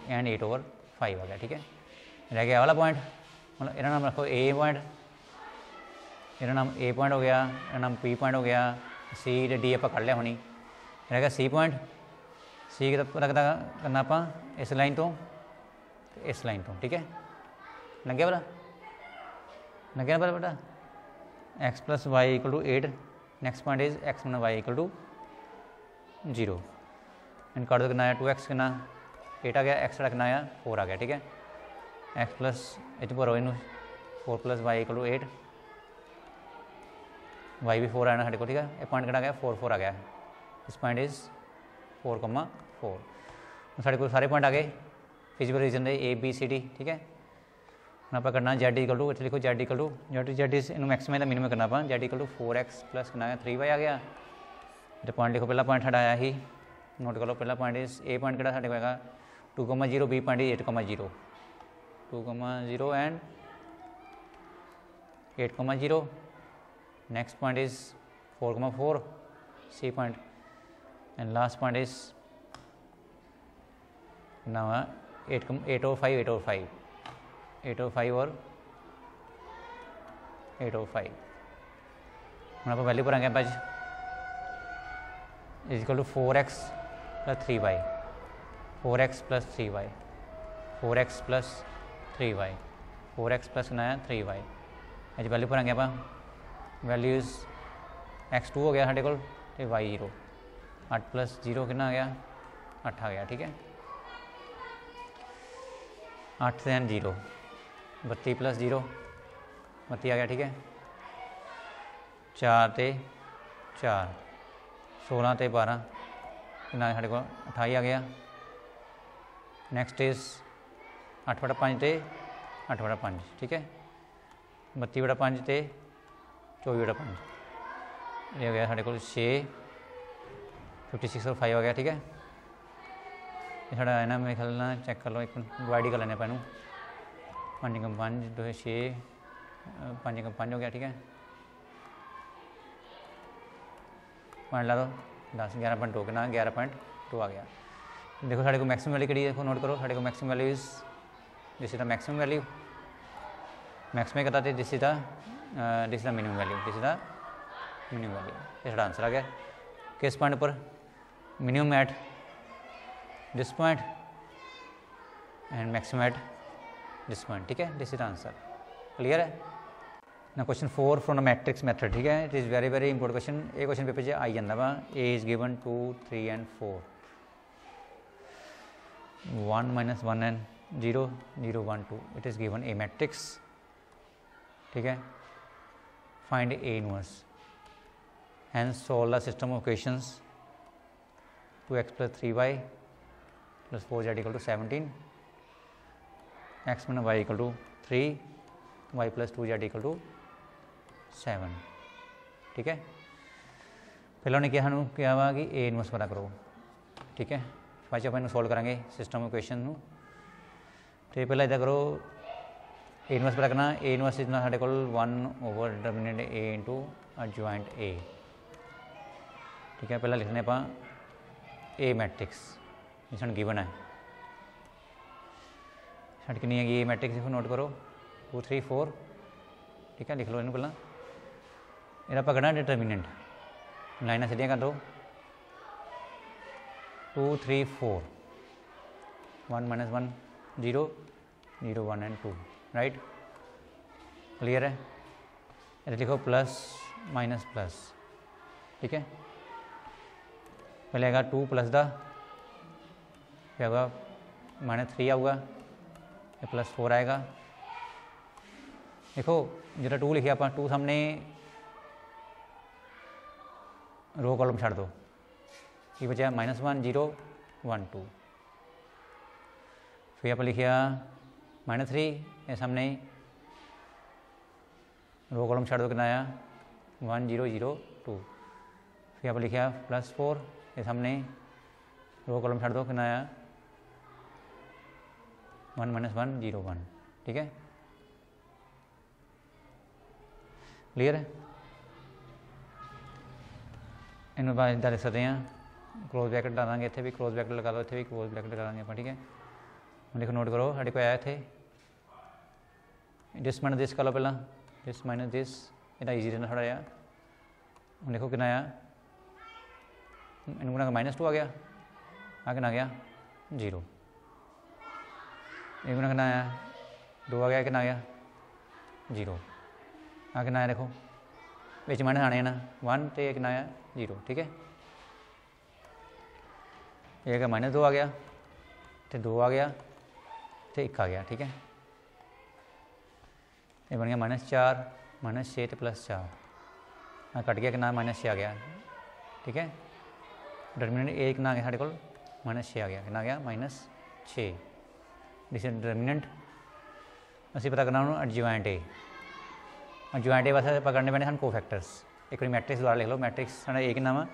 एंड 8/5 आ गया। ठीक है, रह गया वाला पॉइंट, मतलब इन्होंने नाम रखो ए पॉइंट, इन्होंने नाम ए पॉइंट हो गया, इन्होंने नाम पी पॉइंट हो गया, सी डी आप कढ़ लिया होनी, रह गया सी पॉइंट, सी का पता करना आप इस लाइन तो इस लाइन तो, ठीक है। लग गया पता, लग गया पता बेटा। X plus y equal to 8, next point is x minus y equal to 0 and कर दो कितना आया 2x कितना 8 आ गया, एक्स कितना आया 4 आ गया, ठीक है। एक्स प्लस इतने पर इन 4 plus y equal to 8, y भी 4 आया ना साढ़े को, ठीक है। ये पॉइंट कितना गया 4 4 आ गया, इस पॉइंट इज 4,4 साढ़े को सारे पॉइंट आ गए फिजिकल रीजन दे ए बी सी डी, ठीक है। हम आप करना जेड इक्वल टू, इतने लिखो z equal to z is in maximum minimum करना आप Z equal to 4x plus कितना आया 3y आ गया। तो पॉइंट लिखो, पहला पॉइंट साढ़ा आया ही नोट कर लो, पहला पॉइंट इज ए पॉइंट कितना साढ़े को आएगा 2,0, B point is 8,0, 2,0 and 8,0, next point is 4,4 C point and last point is ना 805 और 805 हम आप वैल्यू पर आ गया बज is equal to 4x plus 3y, 4x plus 3y, 4x plus 3y, 4x plus कितना है 3y। अज वैल्यू पर आ गया आप वैल्यूज x2 हो गया साढ़े को y 0, 8 प्लस 0 कितना आ गया 8 आ गया, ठीक है। 8 से 0 32 प्लस 0 32 आ गया, ठीक है। 4 ते 4 16 ते 12 कितना साढ़े को 28 आ गया। नेक्स्ट इज 8/5 ते 8/5, ठीक है। 32/5 ते 24/5 ये हो गया साढ़े को 6 56 और 5 हो गया, ठीक है। ये साढ़ा है ना मेरे ख्याल ना चेक कर लो, एक डिवाइड ही कर लेने पैनू 5 2 6 5 हो गया, ठीक है। पॉइंट ला दो 10 11.2 कितना 11.2 आ गया। देखो साढ़े को मैक्सिमम वैल्यू कड़ी देखो नोट करो, साढ़े को maximum value is this is the maximum value, maximum कहता थे this is the minimum value, this is the minimum value. ये साढ़ा आंसर आ गया किस पॉइंट पर minimum at this point and maximum at this point, ठीक है। This is the answer, clear है ना। Question 4 from the matrix method, ठीक है। It is very very important question, ये क्वेश्चन पेपर च आई जाता वा। A is given 2 3 and 4 1 - 1 and 0 0 1 2 it is given a matrix, ठीक है। Find A inverse and solve the system of equations 2x plus 3y plus 4z equal to 17, x minus y equal to 3, y plus 2z equal to 7, ठीक है। पहले उन्हें क्या वा कि A inverse पता करो, ठीक है। बाद अपन सॉल्व करांगे सिस्टम इक्वेशन नू। तो पहले इदा करो ए इनवर्स पता करना, ए इनवर्स इतना साढ़े को 1 determinant A into adjoint A, ठीक है। पहले लिखने आप ए मैट्रिक्स जिस गिवन है साढ़े कितनी है ए मैट्रिक्स देखो नोट करो 2 3 4, ठीक है। लिख लो इन पहला यदा पकड़ना डिटरमिनेंट लाइना सीधियां कर दो 2 3 4 1 - 1 0 0 1 एंड 2, राइट, क्लियर है। इधर लिखो प्लस माइनस प्लस, ठीक है। पहले आएगा 2 प्लस द क्या होगा -3 आऊगा, प्लस 4 आएगा। देखो जो 2 लिखे आप 2 सामने रो कॉलम छाड़ दो, ये बचा -1 0 1 2, फिर आप लिखिया -3 ये सामने रो कॉलम छाड़ दो कितना आया 1 0 0 2, फिर आप लिखिया +4 ये सामने रो कॉलम छाड़ दो कितना आया 1 - 1 0 1, ठीक है, क्लियर है। इन बाद इदा लिख सकते हैं क्लोज ब्रैकेट ला देंगे, इतने भी क्लोज ब्रैकेट लगा दो, इतने भी क्लोज ब्रैकेट लगा देंगे आप, ठीक है। हम देखो नोट करो साढ़े को आया थे दिस माइनस दिस कर लो पहला, दिस माइनस दिस इतना ईजी रहना थोड़ा यार। हम देखो कितना आया इनको -2 आ गया, आ कितना आ गया 0, एक कितना आया 2 आ गया, कितना आ गया 0, आ कितना आया देखो विच माइनस आने ना 1 तो कितना आया 0, ठीक है। एक -2 आ गया तो 2 आ गया तो 1 आ गया, ठीक है। ये बन गया -4 -6 तो +4, हाँ कट गया कितना -6 आ गया, ठीक है। डिटरमिनेंट ए कितना आ गया साढ़े को -6 आ गया, कितना आ गया -6। This is determinant. असी पता करना उन्होंने एडजॉइंट ए, एडजॉइंट ए वास्ते पकड़ने पैने सानू कोफैक्टर्स। एक बार मैट्रिक्स द्वारा लिख लो, मैट्रिक्स साढ़ा ए कितना वा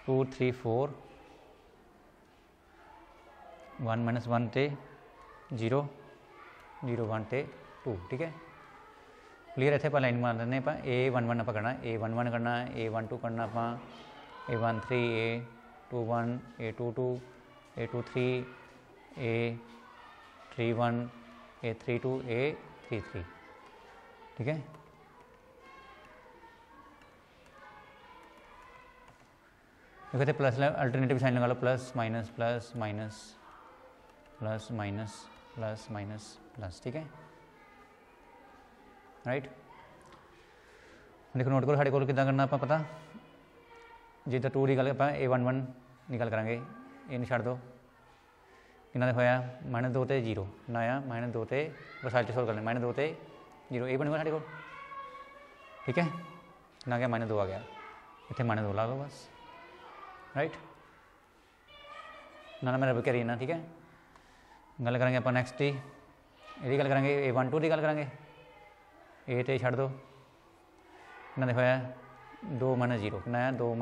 2 3 4 1 -1 ते 0 0 1 ते 2, ठीक है। क्लीयर। इतने आप लाइन मार दें, आप A11 आप करना, A11 करना, A12 करना, आप A13 A21 A22 A23 A31 A32 A33, ठीक है। देखो इतने प्लस अल्टरनेटिव साइन लगा लो, plus minus plus minus plus minus plus minus plus, ठीक है राइट। देखो नोट करो साढ़े को कितना करना आप पता, जिदा 2 की गल आप A11 की गल करा, ये छड़ दो कितना होया -2 तो 0, कितना आया -2 तो बस साइड सोल्व कर लें, -2 तो 0 ए बनूगा साढ़े को, ठीक है। कितना आ गया -2 आ गया, इतने -2 ला लो बस, राइट। ना मैं रब करी ना, ठीक है। गल करेंगे आप नैक्सट की, यही गल करेंगे A12 की गल करेंगे, ए तो छड़ दो कितना देखो है 2 - 0, कितना आया 2 -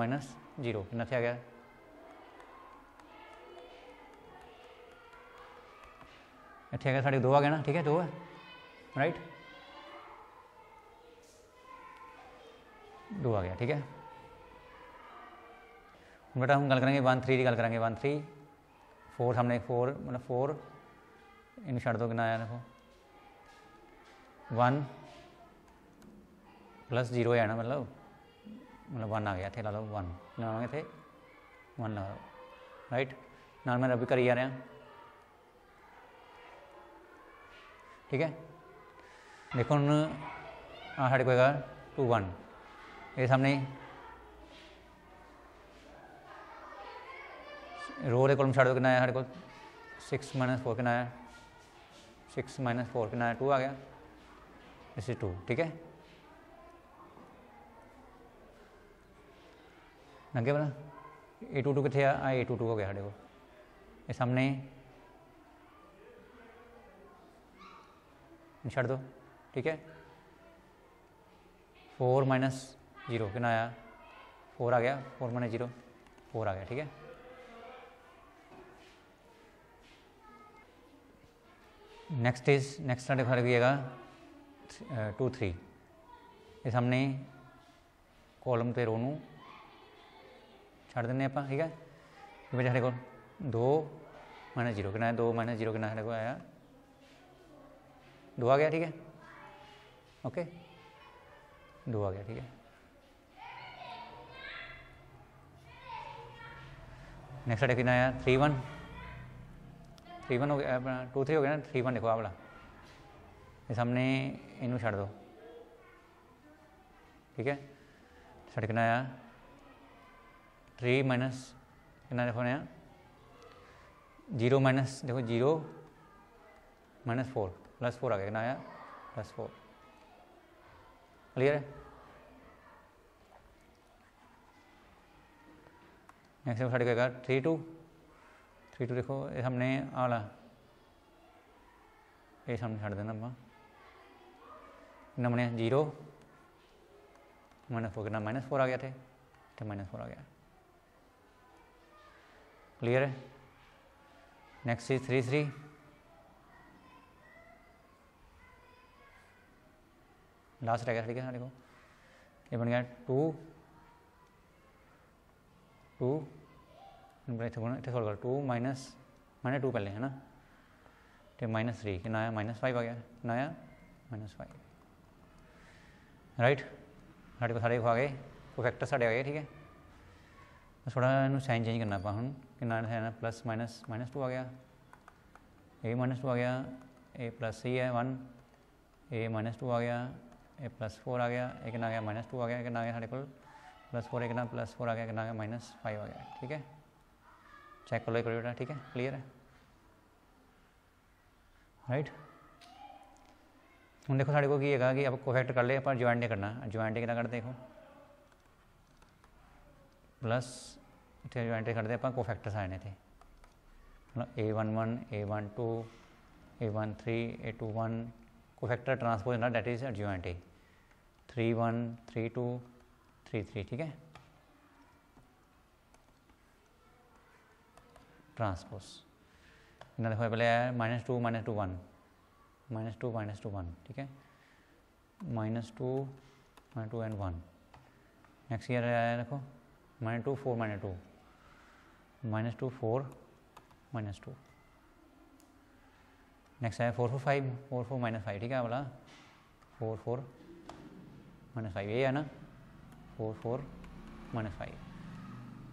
0, कितना आ गया इतने आ गया साढ़े 2 आ गया ना, ठीक है 2 है राइट, 2 आ गया, ठीक है। बेटा हम गल करेंगे 1 3 की गल करेंगे, 1 3 4 सामने 4 मतलब 4 इन छड़ दो, कितना आया देखो 1 + 0 है ना, मतलब 1 आ गया, इतने ला लो 1 लावांगे, इतने 1 ला लो राइट। नाल मैं रब करी जा रहा, ठीक है। देखो हम साढ़े को 2 1 ये सामने रो के कॉलम छड़ दो, कितना आया साढ़े को 6 - 4, कितना आया 6 - 4, कितना आया 2 आ गया, दिस इज 2, ठीक है। लगे पता A22 कितने आ A22 हो गया साढ़े को, ये सामने छड़ दो, ठीक है। 4 - 0 कितना आया 4 आ गया, 4 - 0 4 आ गया, ठीक है। नेक्स्ट साढ़े फर्क है 2 3, ये सामने कॉलम तो रो नू छड़ दें आप, ठीक है। ये साढ़े को 2 - 0 कितना 2 - 0 कितना साढ़े को आया 2 आ गया, ठीक है ओके 2 आ गया, ठीक है। नेक्स्ट साढ़े कितना आया 3 1 हो गया, 2 3 हो गया ना, 3 1 देखो आ वाला, ये सामने इनू छड़ दो, ठीक है। साढ़े कितना आया 3 माइनस कितना देखो नया 0 माइनस देखो 0 - 4 +4 आ गया, कितना आया +4, क्लियर है। नेक्स्ट साढ़े क्या 3 2 देखो ये सामने आला ये सामने छड़ देना आप, कितना बने 0 - 4, कितना -4 आ गया थे, तो -4 आ गया, क्लियर है। नेक्स्ट इज 3 3 लास्ट रह गया, ठीक है साढ़े को ये बन गया 2 2 इतने सोल्व कर 2 -2 पहले है ना, तो -3 कितना आया -5 आ गया, कितना आया -5 राइट। साढ़े को सारे आ गए, कोफैक्टर साढ़े आ गए, ठीक है। थोड़ा इन्हू साइन चेंज करना ਆਪਾਂ ਹੁਣ कितना है प्लस माइनस माइनस 2 आ गया ए माइनस 2 आ गया ए प्लस ही है 1 ए माइनस 2 आ गया ए प्लस 4 आ गया ए कितना आ गया माइनस 2 आ गया कितना आ गया साढ़े को प्लस 4 कितना प्लस 4 आ गया कितना आ गया माइनस 5 आ गया ठीक है चेक कर लो एक बार बेटा ठीक है क्लियर है राइट हम देखो साढ़े को की है कि अब कोफैक्टर कर ले आप ज्वाइंट नहीं करना ज्वाइंट कितना करते देखो प्लस इतने ज्वाइंट करते आप कोफैक्टर्स आने थे मतलब A11 A12 A13 A21 cofactor transpose ना डेट इज एडजॉइंट ए 31 32 33 ठीक है ट्रांसपोज इतना देखो पहले आया -2 -2 1 -2 1 ठीक है -2 -2 एंड 1 नेक्स्ट ईयर आया देखो -2 4 -2 -2 4 -2 नेक्स्ट आया 4 4 5 4 4 -5 ठीक है बोला 4 4 -5 ये है ना 4 4 -5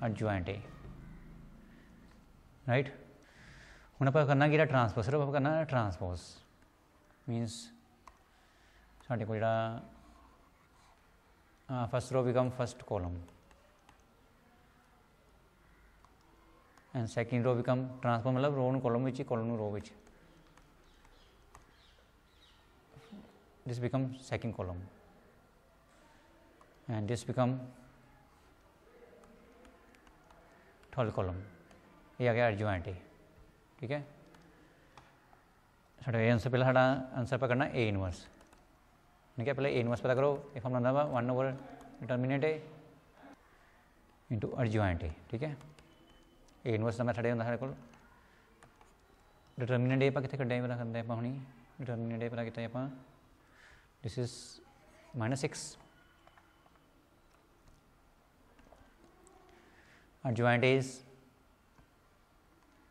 एडजॉइंट ए राइट ਹੁਣ ਆਪਾਂ करना कि ट्रांसपोज सिर्फ आप करना ट्रांसपोज मीनस साढ़े को जो first row become first column and second row become transpose मतलब रो नूं कॉलम विच कॉलम नूं रो विच this become second column and this become third column ये आ गया एडजॉइंट ए ठीक है साढ़े आंसर पहले साढ़ा आंसर पर करना ए इनवर्स ठीक है पहले ए इनवर्स पता करो एक फॉर्म बनता है 1 over determinant A into adjoint A ठीक है ए इनवर्स का मैथड होंगे साढ़े को डिटर्मिनेंट ए आप कितने कड्डे पता करते आप हूँ डिटर्मिनेंट ए पता किया आप this is -6 adjoint is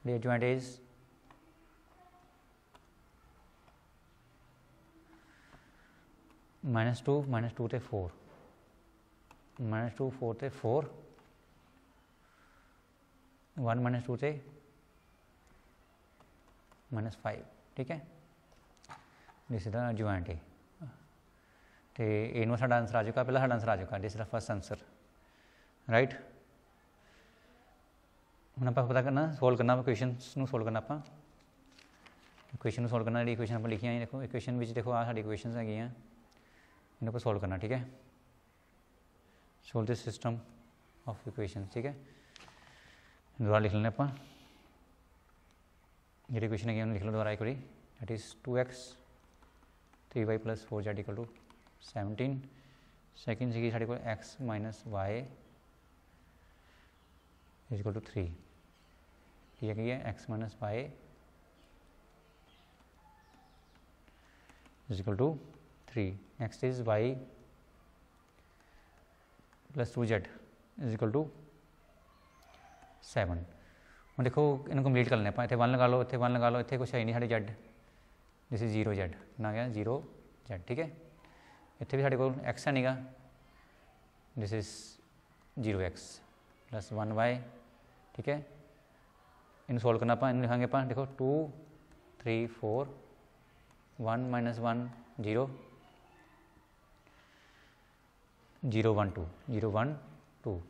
the adjoint is -2 ਤੇ 4 -2 4 ਤੇ 4 1 -2 ਤੇ -5 ठीक है दिस इज द adjoint ए तो ए ਨੂੰ ਸਾਡਾ ਆਨਸਰ ਆ ਚੁੱਕਾ ਪਹਿਲਾ ਸਾਡਾ ਆਨਸਰ ਆ ਚੁੱਕਾ this is the first answer right ਹੁਣ ਆਪਾਂ पता करना सोल्व करना इक्वेशनस ਨੂੰ सोल्व करना ਆਪਾਂ इक्वेशन ਨੂੰ सोल्व करना जी इक्वेशन आप लिखिया देखो इक्वेशन ਵਿੱਚ देखो आ साड़ी इक्वेशनस है इन्हें पर सोल्व करना ठीक है solve this system of equation ठीक है दोबारा लिख लेने आप जी इक्वेशन है लिख लो दोबारा एक बार that is 2x 3y + 4z = 17 second सी साढ़े को x - y = 3 ठीक है x - y = 3 next is y + 2z = 7 हम देखो इन्हें कंप्लीट कर लें आप इतने 1 लगा लो इतने 1 लगा लो इतने कुछ है नहीं साढ़े z दिस इज 0z ना गया 0z ठीक है इतने भी साढ़े को x है नहीं गा दिस इज 0x + 1y ठीक है इन सोल्व करना आप इन लिखांगे आप देखो 2 3 4 1 - 1 0 0 1 2 0 1 2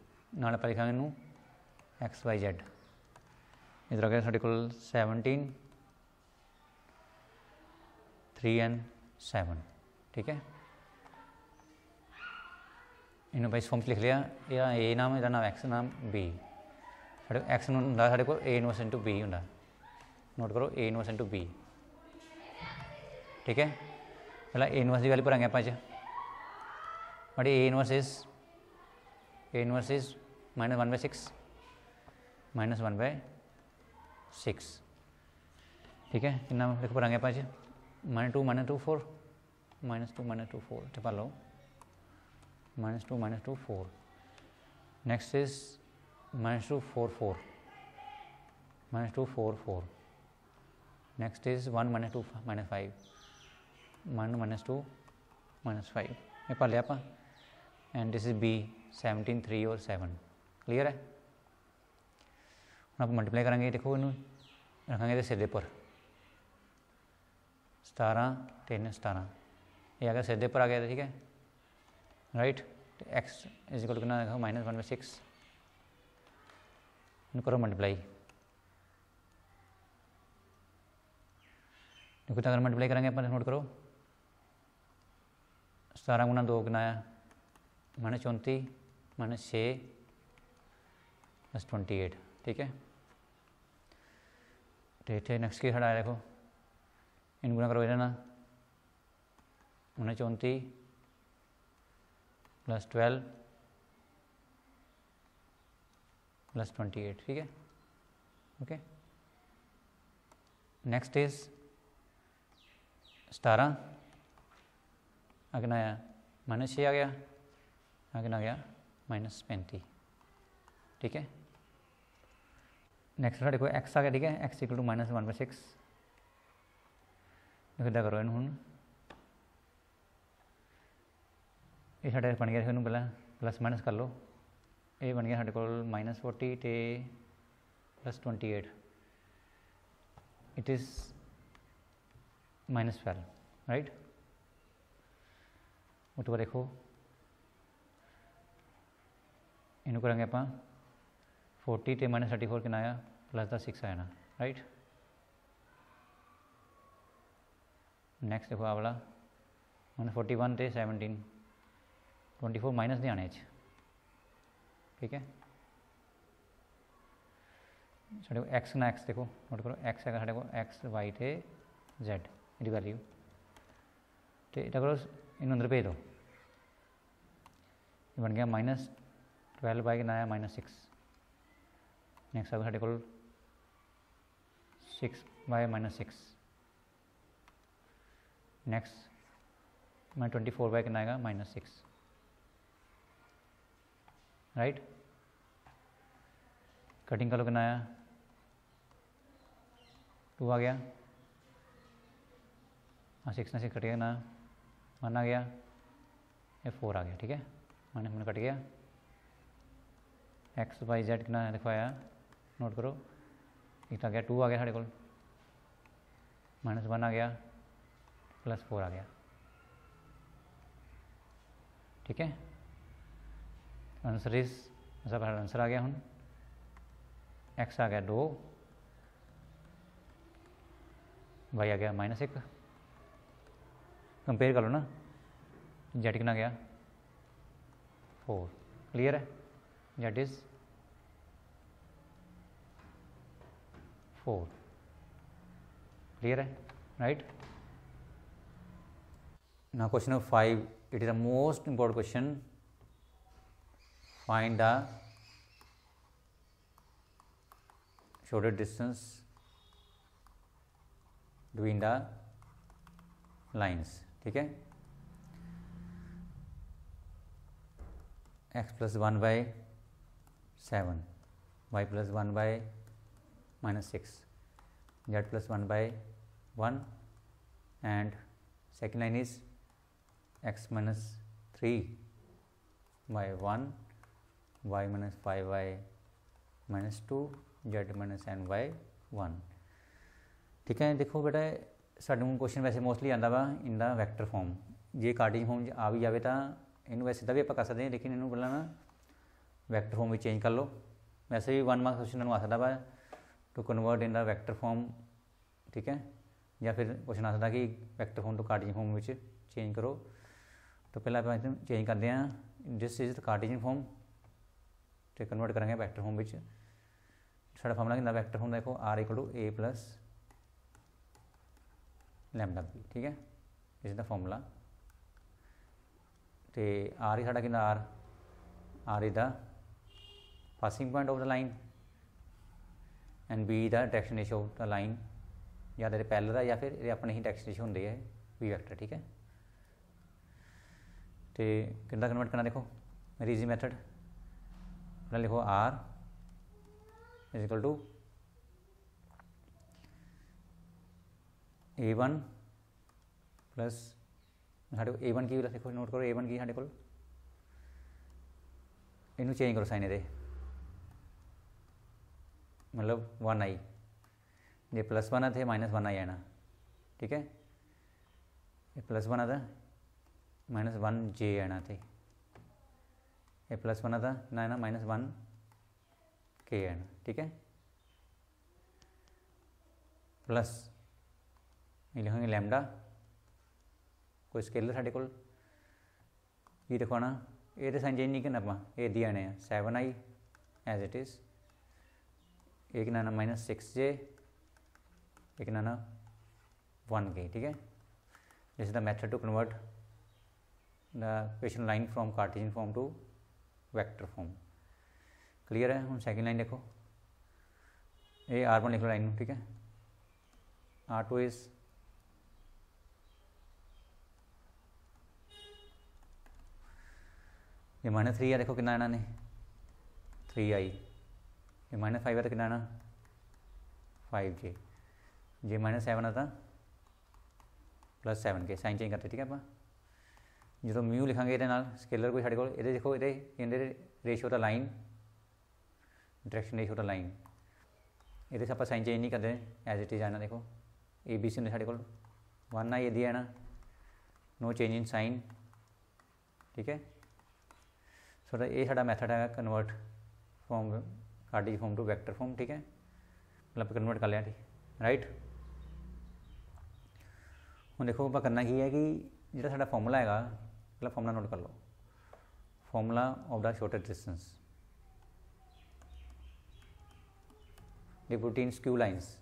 नाल आप लिखांगे इनू x y z इधर आ गया साढ़े को 17 3 and 7 ठीक है इन्होंने भाई फॉर्म लिख लिया या ए नाम इहदा नाम x नाम b साढ़े एक्स होंगे साढ़े को A इनवर्स इंटू B होंगे नोट करो A इनवर्स इंटू B ठीक है पहला A इनवर्स की वैल्यू भरांगे आप बट A इनवर्स इज -1/6 -1/6 ठीक है कितना देखो भरांगे आप -2 4 -2 4 तो पा लो -2 4 नेक्स्ट इज -2 4 4 -2 4 4 नेक्स्ट इज 1 -2 -5 1 -2 -5 ये पा लिया आप एंड दिस इज B 17 3 और 7 क्लियर है आप मल्टीप्लाई करेंगे, देखो इन रखेंगे तो सीधे पर 17 3 17 ये अगर सीधे पर आ गया था, ठीक है राइट। तो एक्स इज इक्वल टू कितना देखो -1/6 करो मल्टीप्लाई, देखो अगर मल्टीप्लाई करेंगे अपन नोट करो 17 गुना 2 कितना आया -34 -6 +28, ठीक है। तो इतने नेक्स्ट की खड़ा है देखो इन गुना करो इधर ना -34 +12 +28, ठीक है ओके। नेक्स्ट इज 17 कितना आया -6 आ गया, कितना आ गया -35, ठीक है। नेक्स्ट साढ़े को एक्स आ गया, ठीक है एक्स इक्वल टू -1/6 देखो इदा करो इन हूँ ये साढ़े बन गया इन पहला प्लस माइनस कर लो, ये बन गया साढ़े को -40 तो +28 इट इज़ -12 राइट। उस पर देखो इन करेंगे आप 40 तो -34 कितना आया +6 आया ना राइट। नेक्स्ट देखो आ वाला -41 तो 17 24 माइनस नहीं आने, ठीक है। साढ़े को एक्स ना एक्स देखो नोट करो एक्स है साढ़े को एक्स वाई थे जेड ये वैल्यू तो इतना करो इन अंदर भेज दो, ये बन गया -12 बाई कितना आया -6। नेक्स्ट आगे साढ़े को 6 बाय -6। नेक्स्ट -24 बाय कितना आएगा -6 राइट। कटिंग का लो कितना आया 2 आ गया, हाँ 6 में 6 कट गया ना 1 आ गया, ये 4 आ गया, ठीक है -1 कट गया। एक्स वाई जेड कितना है देखो आया नोट करो एक आ गया 2 आ गया साढ़े को -1 आ गया +4 आ गया, ठीक है। आंसर इज सब आंसर आ गया हूँ एक्स आ गया 2 वाई आ गया -1 कंपेयर कर लो ना जेड कितना गया 4 क्लियर है जेड इज 4 क्लियर है right. Now question number 5, it is the most important question. Find the shortest distance between the lines, ठीक है। x plus 1 by 7, y plus 1 by -6, z plus 1 by 1 and second line is x minus 3 by 1 y minus 5y minus 2 z minus n by 1, ठीक है। देखो बेटा साडे question वैसे mostly आता वा इन द वैक्टर फॉर्म, जे कार्टेशियन फॉर्म आ भी जाए तो इन वैसे भी आप कर सकते हैं, लेकिन इन्हों पहला ना वैक्टर फॉर्म में चेंज कर लो। वैसे भी 1 मार्क्स क्वेश्चन आ सकता वा to convert in the vector form, ठीक है। या फिर क्वेश्चन आ सकता कि vector form to cartesian form में चेंज करो। तो पहले आप चेंज करते हैं this is the cartesian form तो कन्वर्ट करेंगे वैक्टर फॉर्म में। साढ़ा फॉर्मूला कि वैक्टर फॉर्म देखो r equal to a plus lambda b, ठीक है इस द फॉर्मूला। तो r ही साढ़ा कि r is the passing point of the line and b the direction ratio of the line, या तो पैरेलल है या फिर ये अपने ही डायरेक्शन रेशियो होंगे है b वैक्टर, ठीक है। तो कितना कन्वर्ट करना देखो मेरी इजी मैथड पहले लिखो r is equal to a1 plus साढ़े को a1 की देखो नोट करो a1 की साढ़े को इनू चेंज करो साइन दे मतलब 1 आई, जे +1 है तो -1 आई आना, ठीक है। ये +1 आता -1 जे आना थे, ये +1 आता ना ना -1 के आना, ठीक है। प्लस ये लिखेंगे लैम्डा, कोई स्केलर साढ़े को ये देखो ना, ये तो साइन चेंज नहीं करना आप, ये दिए आने 7 आई एज इट इज़, एक ना -6 जे, एक ना 1 के, ठीक है। This is the method to convert the equation line from cartesian form to vector form. Clear है। हम सेकंड लाइन देखो, ये R1 लिख लो लाइन में, ठीक है। R2 इज ये -3 है, देखो कितना आना ने 3 आई, ये -5 है तो कितना आना 5 जे, जे -7 आता +7 के, साइन चेंज करते, ठीक है। आप जो म्यू लिखांगे ये स्केलर कोई साढ़े को, ये देखो ये ratio the line, direction ratio the line, ये आप साइन चेंज नहीं करते, एज इट इज आना। देखो ABC होंगे साढ़े को 1 आई, ये दिया आना, नो चेंज इन साइन, ठीक है। सो ये साडा मैथड है convert from cartesian form to vector form, ठीक है। मतलब कन्वर्ट कर लिया, ठीक राइट। हम देखो आप करना की है कि जो साडा फॉर्मूला है, पहला फॉर्मूला नोट कर लो, formula of the shortest distance, the प्रोटीन skew lines,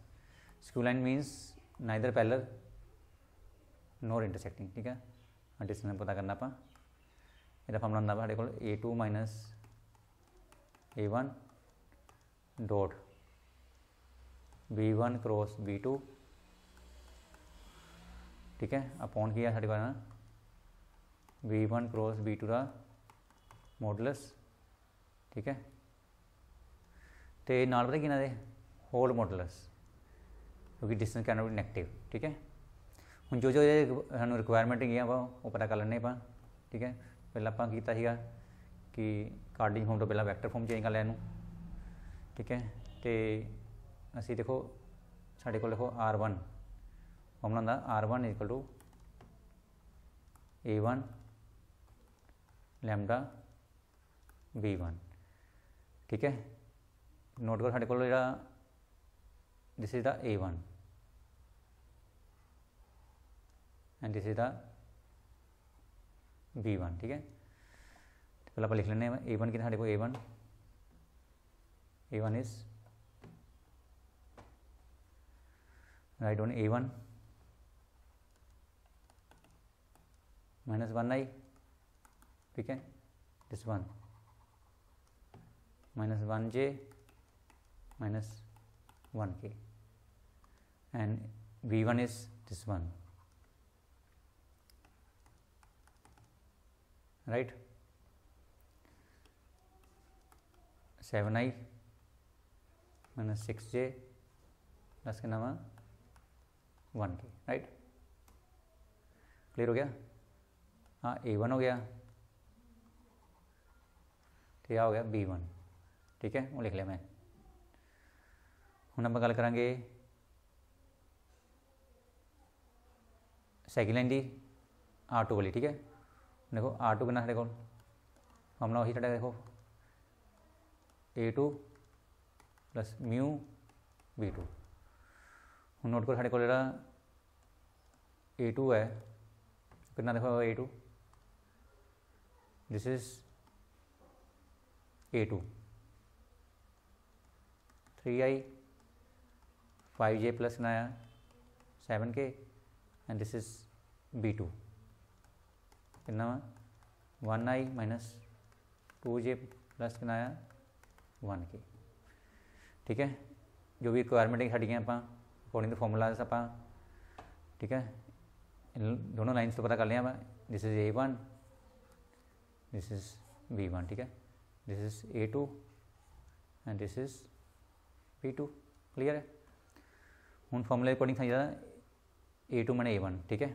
skew line means neither parallel nor intersecting, ठीक है। डिस्टेंस पता करना आप, ये फॉर्मूला होंगे साढ़े को A2 - A1 dot B1 cross B2, ठीक है। अपॉन किया साढ़े को ना B1 क्रॉस B2 का मॉडुलस, ठीक है। तो नाल पता कि ना दे होल मॉडुलस, क्योंकि distance can not be negative, ठीक है। हम जो सानू रिक्वायरमेंट है वो पता कर लेने आप, ठीक है। पहले आप किया कि कार्टेशियन फॉर्म तो पहला वैक्टर फॉर्म चेंज कर लिया इनू, ठीक है। तो असी देखो साढ़े को लिखो R1, फॉर्मूला होंगे R1 equal to A1 lambda B1, ठीक है। नोट करो साढ़े को this is the A1 and this is the B1, ठीक है। तो पहले आप लिख लेने A1 की साढ़े को A1 is right on A1 -1 आई, ठीक है। दिस वन -1 जे -1 के, and B1 is this one, right. 7 I -6 J plus के नाम 1 के, राइट। क्लियर हो गया। हाँ A1 हो गया, तो यह हो गया B1, ठीक है। वो लिख लिया मैं। हम आप गल करांगे सैकेंड लाइन की R2 वाली, ठीक है। देखो R2 कितना साढ़े को फॉर्मूला वही साढ़ा, देखो A2 प्लस म्यू B2। हम नोट करो साढ़े को A2 है कितना, देखो A2 this is A2 3 I 5 J plus ना 7 के, एंड दिस इज B2 कितना 1 आई -2 जे प्लस कितना 1 के, ठीक है। जो भी रिक्वायरमेंट है साड़ियाँ आप अकॉर्डिंग टू फॉर्मूलाज आप, ठीक है। इन दोनों लाइन्स तो पता कर लिया मैं, this is A1 this is B1, ठीक है। This is A2 and this is B2, clear है। हूँ फॉर्मूले अकॉर्डिंग था A2 मैंने A1, ठीक है।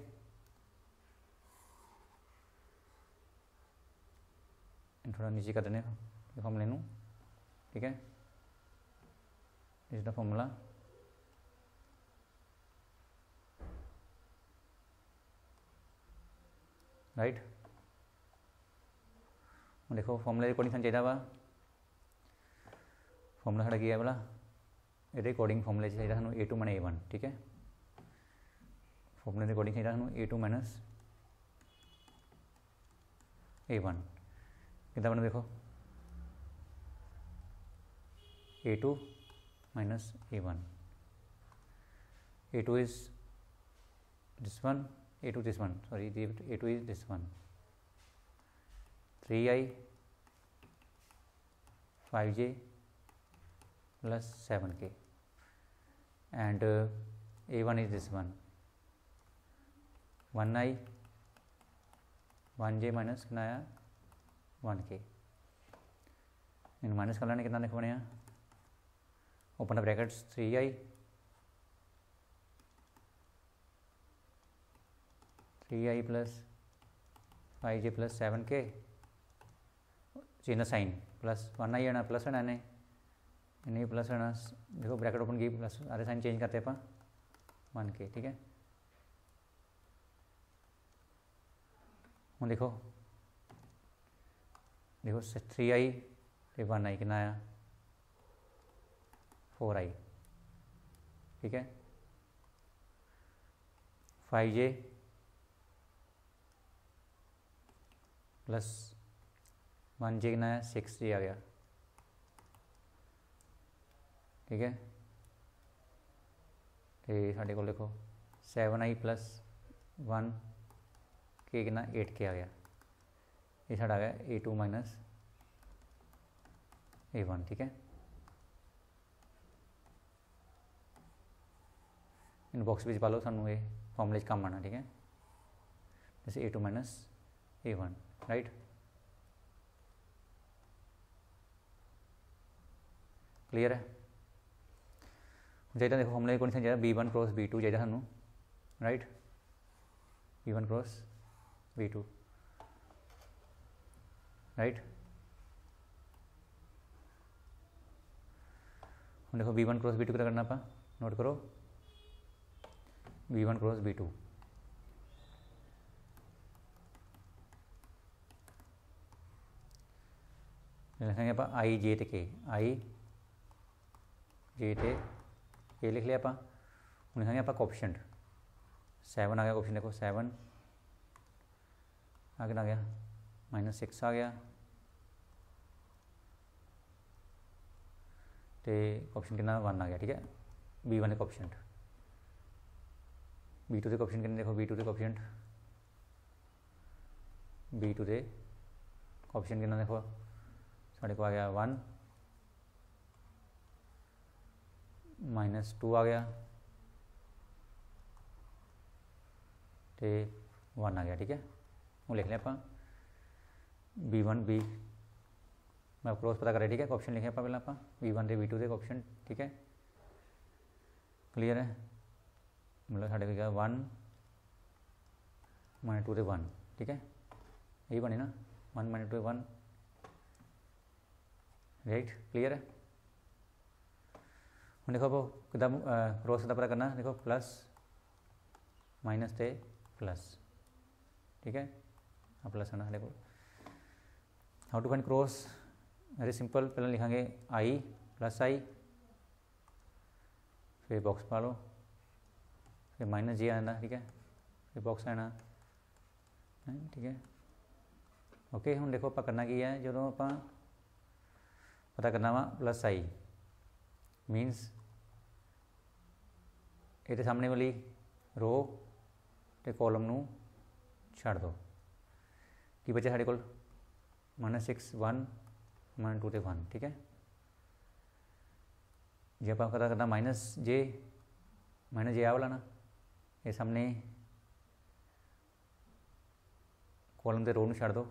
थोड़ा नीचे कर देने फॉर्मूले नू, ठीक है। This is the formula. Right, देखो फॉर्मूले के अकॉर्डिंग चाहिए वा फॉर्मूला साढ़ा की है भला ये अकॉर्डिंग फॉर्मूले चाहिए सू A2 माइनस A1, ठीक है। फॉर्मूले के अकॉर्डिंग चाहिए सू A2 माइनस A1 कितना बना देखो A2 minus A1, A2 is this one, A2 this one, sorry, A2 is this one, 3i 5j plus 7k, and A1 is this one, 1i 1j minus कितना आया 1k, इन minus कर लेने कितना देखो बनया, open the brackets 3i 3i plus 5j plus 7k change sign plus 1i आना plus आना ने इन्हें प्लस आना, देखो ब्रैकेट ओपन की प्लस आरे साइन चेंज करते अपन 1k, ठीक है। हूँ देखो 3i तो 1i कितना आया 4i, ठीक है। 5j प्लस 1j कितना है 6j आ गया, ठीक है। तो साढ़े को लिखो 7i प्लस 1k कितना 8k आ गया, ये साढ़ा आ गया A2 माइनस A1, ठीक है। इन बॉक्स में पा लो सानू ये फॉर्मूले काम आना, ठीक है। जैसे A2 minus A1, right. Clear है, चाहिए देखो फॉर्मूले कौन सा चाहिए B1 क्रॉस B2 चाहिए सानू, right. B1 cross B2, right. हम देखो B1 क्रॉस B2 क्या करना आप नोट करो, B1 क्रॉस B2 लिखेंगे आप आई जे ते के, आई जे ते के लिख लिया आप। हम लिखेंगे आप कोएफिशिएंट 7 आ गया, कोएफिशिएंट देखो 7 आगे आ गया, -6 आ गया, तो कोएफिशिएंट कितना 1 आ गया, ठीक है। B1 के कोएफिशिएंट, B2 के कोएफिशिएंट कितने देखो B2 के कोएफिशिएंट, B2 के कोएफिशिएंट कितना देखो साढ़े को आ गया 1 -2 आ गया, तो 1 आ गया, ठीक है। वो लिख लिया आप B1 B मैं क्रॉस पता करें, ठीक है। ऑप्शन लिखे आप पहले आप B1 से B2 के ऑप्शन, ठीक है। क्लियर है, मतलब साढ़े को 1 -2 से 1, ठीक है। यही बने ना 1 -2 से 1, राइट। क्लियर है, हम देखो अब कितना क्रॉस का पता करना, देखो प्लस माइनस से प्लस, ठीक है। हाँ प्लस है ना, देखो how to find cross, very simple. पहले लिखांगे आई प्लस आई, फिर बॉक्स पा लो, फिर -j आना, ठीक है, फिर बॉक्स आना, ठीक है। ओके, हम देखो आप करना की है, जो आप पता करना वा प्लस आई मीनस ये सामने वाली रो तो कॉलम नू छड़ दो, कि बचे साढ़े को -6 1 -2 से 1, ठीक है। जे आप पता करना -j आ वाला ना, ये सामने कॉलम से रो नू छड़ दो,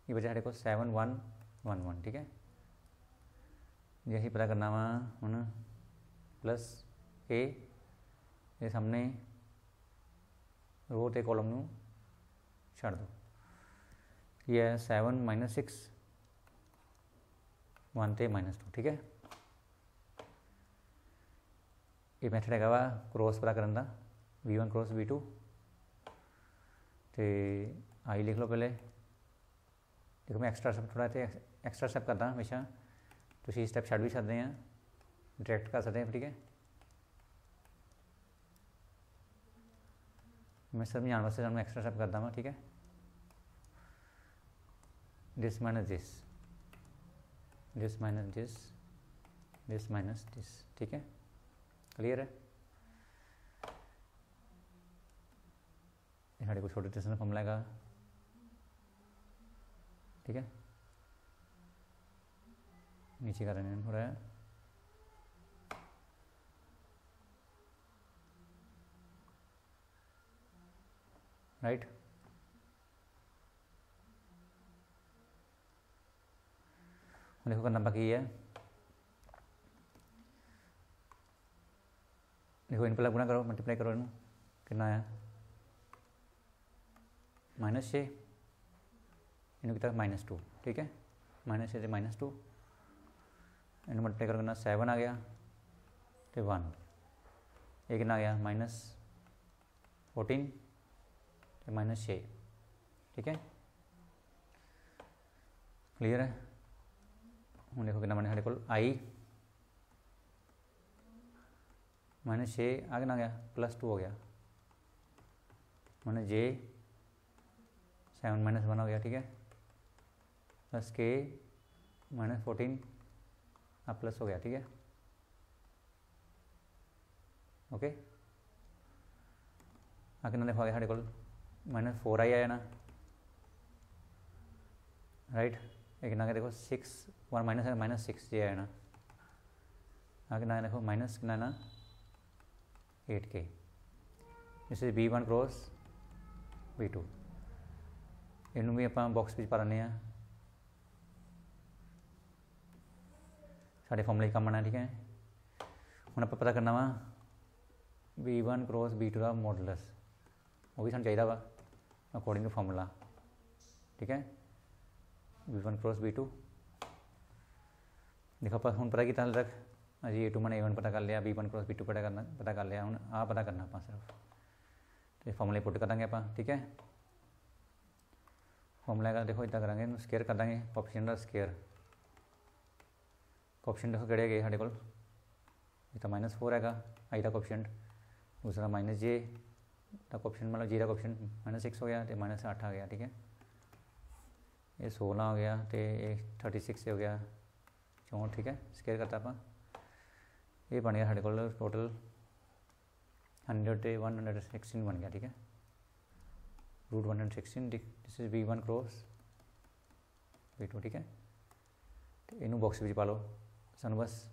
ये बचे साढ़े को 7 1 1 1, ठीक है। यही पता करना वा हम प्लस ए, ये सामने रो ते कॉलम नू छड़ दो, ये है 7 -6 1 ते -2, ठीक है। ये मैथड है वा क्रॉस पता करने का V1 क्रॉस V2 तो आई लिख लो पहले। देखो मैं एक्स्ट्रा स्टैप थोड़ा एक्स्ट्रा स्टैप करता हमेशा, तुम स्टैप छड़ भी सकते हैं, डायरैक्ट कर सकते हैं, ठीक है। मैं समझाने वास्ते मैं एक्स्ट्रा स्टैप करता वा, ठीक है। This minus this, this minus this, this minus this, ठीक है। क्लियर है। साढ़े को छोटे डिस्टेंस फॉर्मूला का, ठीक है। नीचे का रन हो रहा है, राइट। देखो करना बाकी है, देखो इन पर गुणा करो, मल्टीप्लाई करो, इन कितना आया -6, इन की तरफ -2, ठीक है। -6 से -2 इन मल्टीप्लाई करो कितना 7 आ गया तो 1, ये कितना आ गया -14 तो -6, ठीक है। क्लियर है। हूँ देखो कितना बने साढ़े को आई -6 आ गया +2 हो गया, मैंने J 7 -1 हो गया, ठीक है। प्लस K -14 अब प्लस हो गया, ठीक है। ओके, आ कितना देखो आ गया साढ़े को -4 आई आया ना, राइट। एक ना देखो 6 1 माइनस है -6 ये आया ना, आ कितना देखो माइनस कितना ना 8K, this is V1 cross V2, इनू भी आप बॉक्स में पा लें, साढ़े फॉर्मूले काम आना, ठीक है। हम आप पता करना वा V1 क्रॉस V2 का मॉडुलस, वो भी चाहिए वा अकॉर्डिंग टू फॉर्मूला, ठीक है। V1 क्रॉस V2 देखो आप हम पता कितना तक अजी A2 मैंने A1 पता कर लिया, V1 क्रॉस V2 पता कर लिया, हूँ आ पता करना आप सिर्फ, तो फॉर्मूले पुट कर देंगे आप, ठीक है। फॉर्मूला का देखो इतना करेंगे, स्केयर कर देंगे कोएफिशिएंट का स्केयर, कोएफिशिएंट देखो किहड़े गए साढ़े को, एक तो -4 है आई का कोएफिशिएंट, दूसरा -J का कोएफिशिएंट मतलब J का कोएफिशिएंट -6 हो गया तो -8 आ गया, ठीक है। ये 16 हो गया तो ये 36 से हो गया 64, ठीक है। स्केयर करता आप, ये बन गया साढ़े को टोटल 100 से 116 बन गया, ठीक है। √116, this is V1 cross V2, ठीक है। तो इनू बॉक्स में पा लो, सानू बस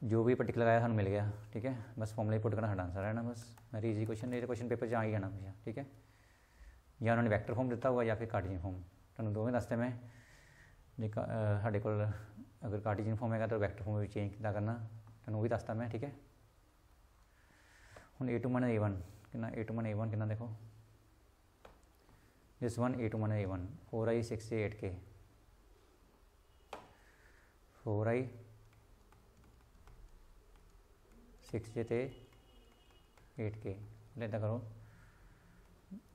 जो भी पर्टिकुलर आया सानू मिल गया, ठीक है। बस फॉर्मूला पुट करना साडा आंसर है ना, बस वेरी इजी क्वेश्चन, ये क्वेश्चन पेपर आ ही जाना हमेशा, ठीक है। या उन्होंने वैक्टर फॉर्म दिता होगा या फिर कार्टेशियन फॉर्म, तुहानू दोवें दसते मैं जे साढ़े को अगर कार्टेशियन फॉर्म है तो वैक्टर फॉर्म में चेंज कितना करना तुहानू भी दसता मैं, ठीक है। हुण A2 - A1 कितना, A2 - A1 कितना देखो, this one A2 - A1 4i 6j 8k, 4i 6j ते 8k, इदा करो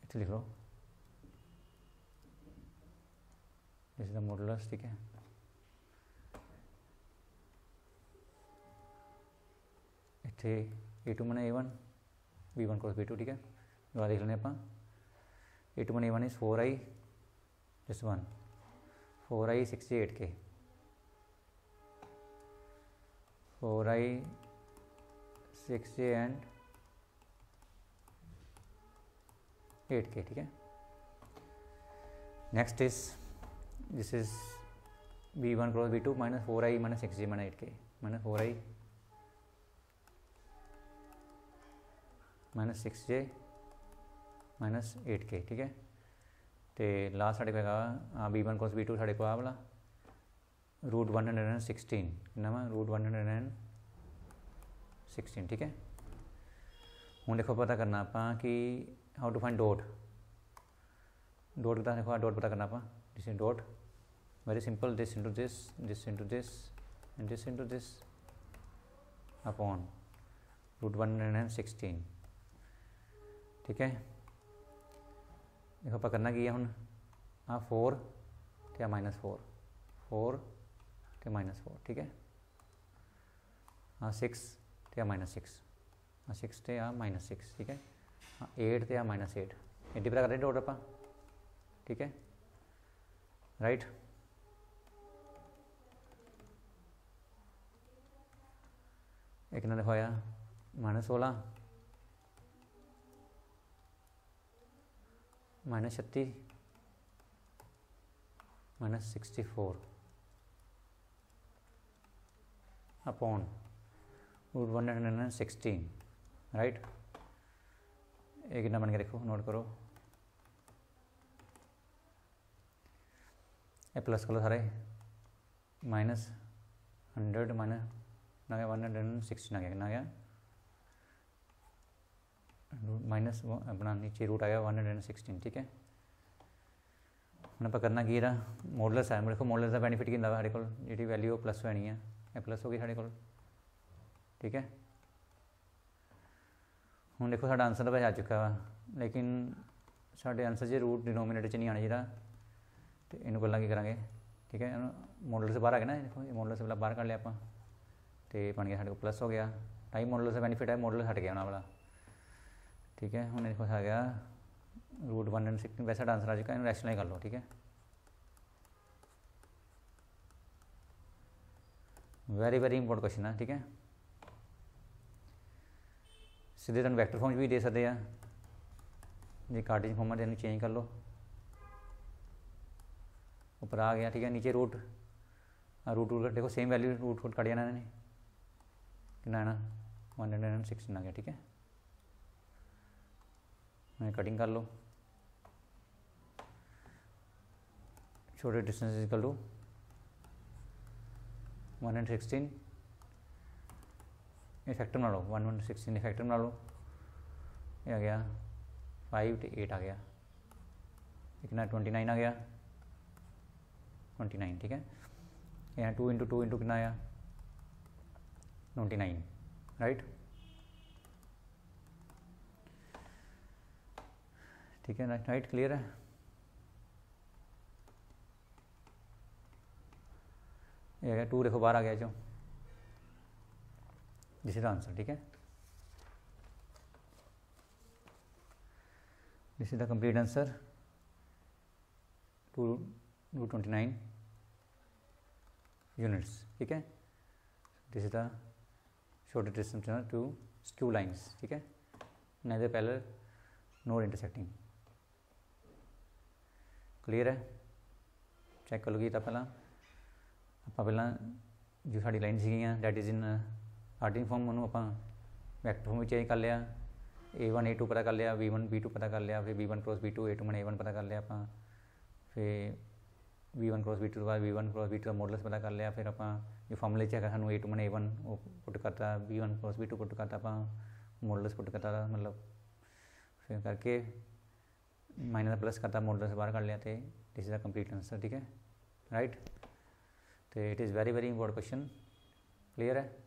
इतने लिख लो, दिस इज द मॉडुलस, ठीक है। इतने A2 - A1 V1 cross V2, ठीक है। दोबारा देख लें आप, A2 - A1 is 4i this one 4i 6j 8k, 4i 6j and 8k, ठीक है। Next is this is V1 cross V2 -4i -6j -8k, -4i -6j -8k, ठीक है। तो लास्ट साढ़े को है V1 क्रॉस V2 साढ़े को आ वाला √116 कितना वा √116, ठीक है। हूँ देखो पता करना आप कि हाउ टू फाइंड डॉट का देखो डॉट पता करना आप, this is dot very simple, this into this, this into this and this into this, upon √116, ठीक है। देखो आप करना की है हुण आ 4 ते आ -4, 4 ते -4, ठीक है। आ 6 ते आ -6, आ 6 ते आ -6, ठीक है। 8 ते आ -8, एडी प्रकार के डॉट आप, ठीक है, राइट। एक ना देखो आया -16, -36, -64 अपॉन √116, राइट। एक कितना बन के देखो, नोट करो, ये प्लस करो सारे, -100 माइनस ना गया 116 आ गया, कितना गया माइनस अपना नीचे रूट आ गया 116, ठीक है। हम आप करना की मॉडलस है, देखो मॉडलस का बेनीफिट की साढ़े को जी वैल्यू प्लस होनी है, यह प्लस हो गई साढ़े को, ठीक है। हूँ देखो साढ़ा आंसर तो वैसे आ चुका वा, लेकिन साढ़े आंसर जो रूट डिनोमीनेटर च नहीं आना चाहिए, तो इनू पहला की करेंगे, ठीक है। मॉडल से बाहर आ गया ना, देखो ये मॉडल से पहला बाहर कर लिया आप, तो बन गया साढ़े को प्लस हो गया, टाइम मॉडल से बेनीफिट है, मॉडल हट गया वाला, ठीक है। हूँ देखो आ गया √116, वैसे आंसर आ चुका है, रैशनल कर लो, ठीक है। वेरी वेरी इंपोर्टेंट क्वेश्चन है, ठीक है। सीधे तुम वैक्टर फॉर्म भी दे सकते हैं, जो कार्टेशियन फॉर्म है चेंज कर लो, ऊपर आ गया, ठीक है। नीचे रूट देखो सेम वैल्यू रूट कट जाना इन्हें, कितना आना 116 आ गया, ठीक है। मैं कटिंग कर लो, छोटे डिस्टेंस इक्वल टू 116, ये फैक्टर बना लो, 116 फैक्टर बना लो, ये आ गया 5 तो 8 आ गया, कितना 29 आ गया, 29, ठीक है। यहाँ 2 × 2 × कितना आया 29, राइट, ठीक है। राइट क्लियर है। ये आ गया 2, देखो बाहर आ गया जो, दिस इज द आंसर, ठीक है। This is the complete answer, 229 units, ठीक है। This is the shortest distance to skew lines, ठीक है, neither parallel nor intersecting, clear है। चैक कर लो कि पहला आप पहला जो साड़ी लाइन सीगियाँ that is in Cartesian form, उन्होंने आप वैक्टर फॉर्म में चेंज कर लिया, A1 A2 पता कर लिया, V1 V2 पता कर लिया, फिर B1 क्रॉस B2 A2 मैंने A1 पता कर लिया, आप फिर V1 क्रॉस B2 के बाद V1 क्रॉस B2 का मॉडल्स पता कर लिया, फिर आप जो फॉर्मूले चेक है A2 मैंने A1 वो पुट करता, V1 क्रॉस B2 पुट करता, आप मॉडल्स पुट करता, मतलब फिर करके माइनस प्लस करता, मॉडल से बाहर कर लिया, थे this is the complete answer, ठीक है, राइट। तो it is very very important question, clear है।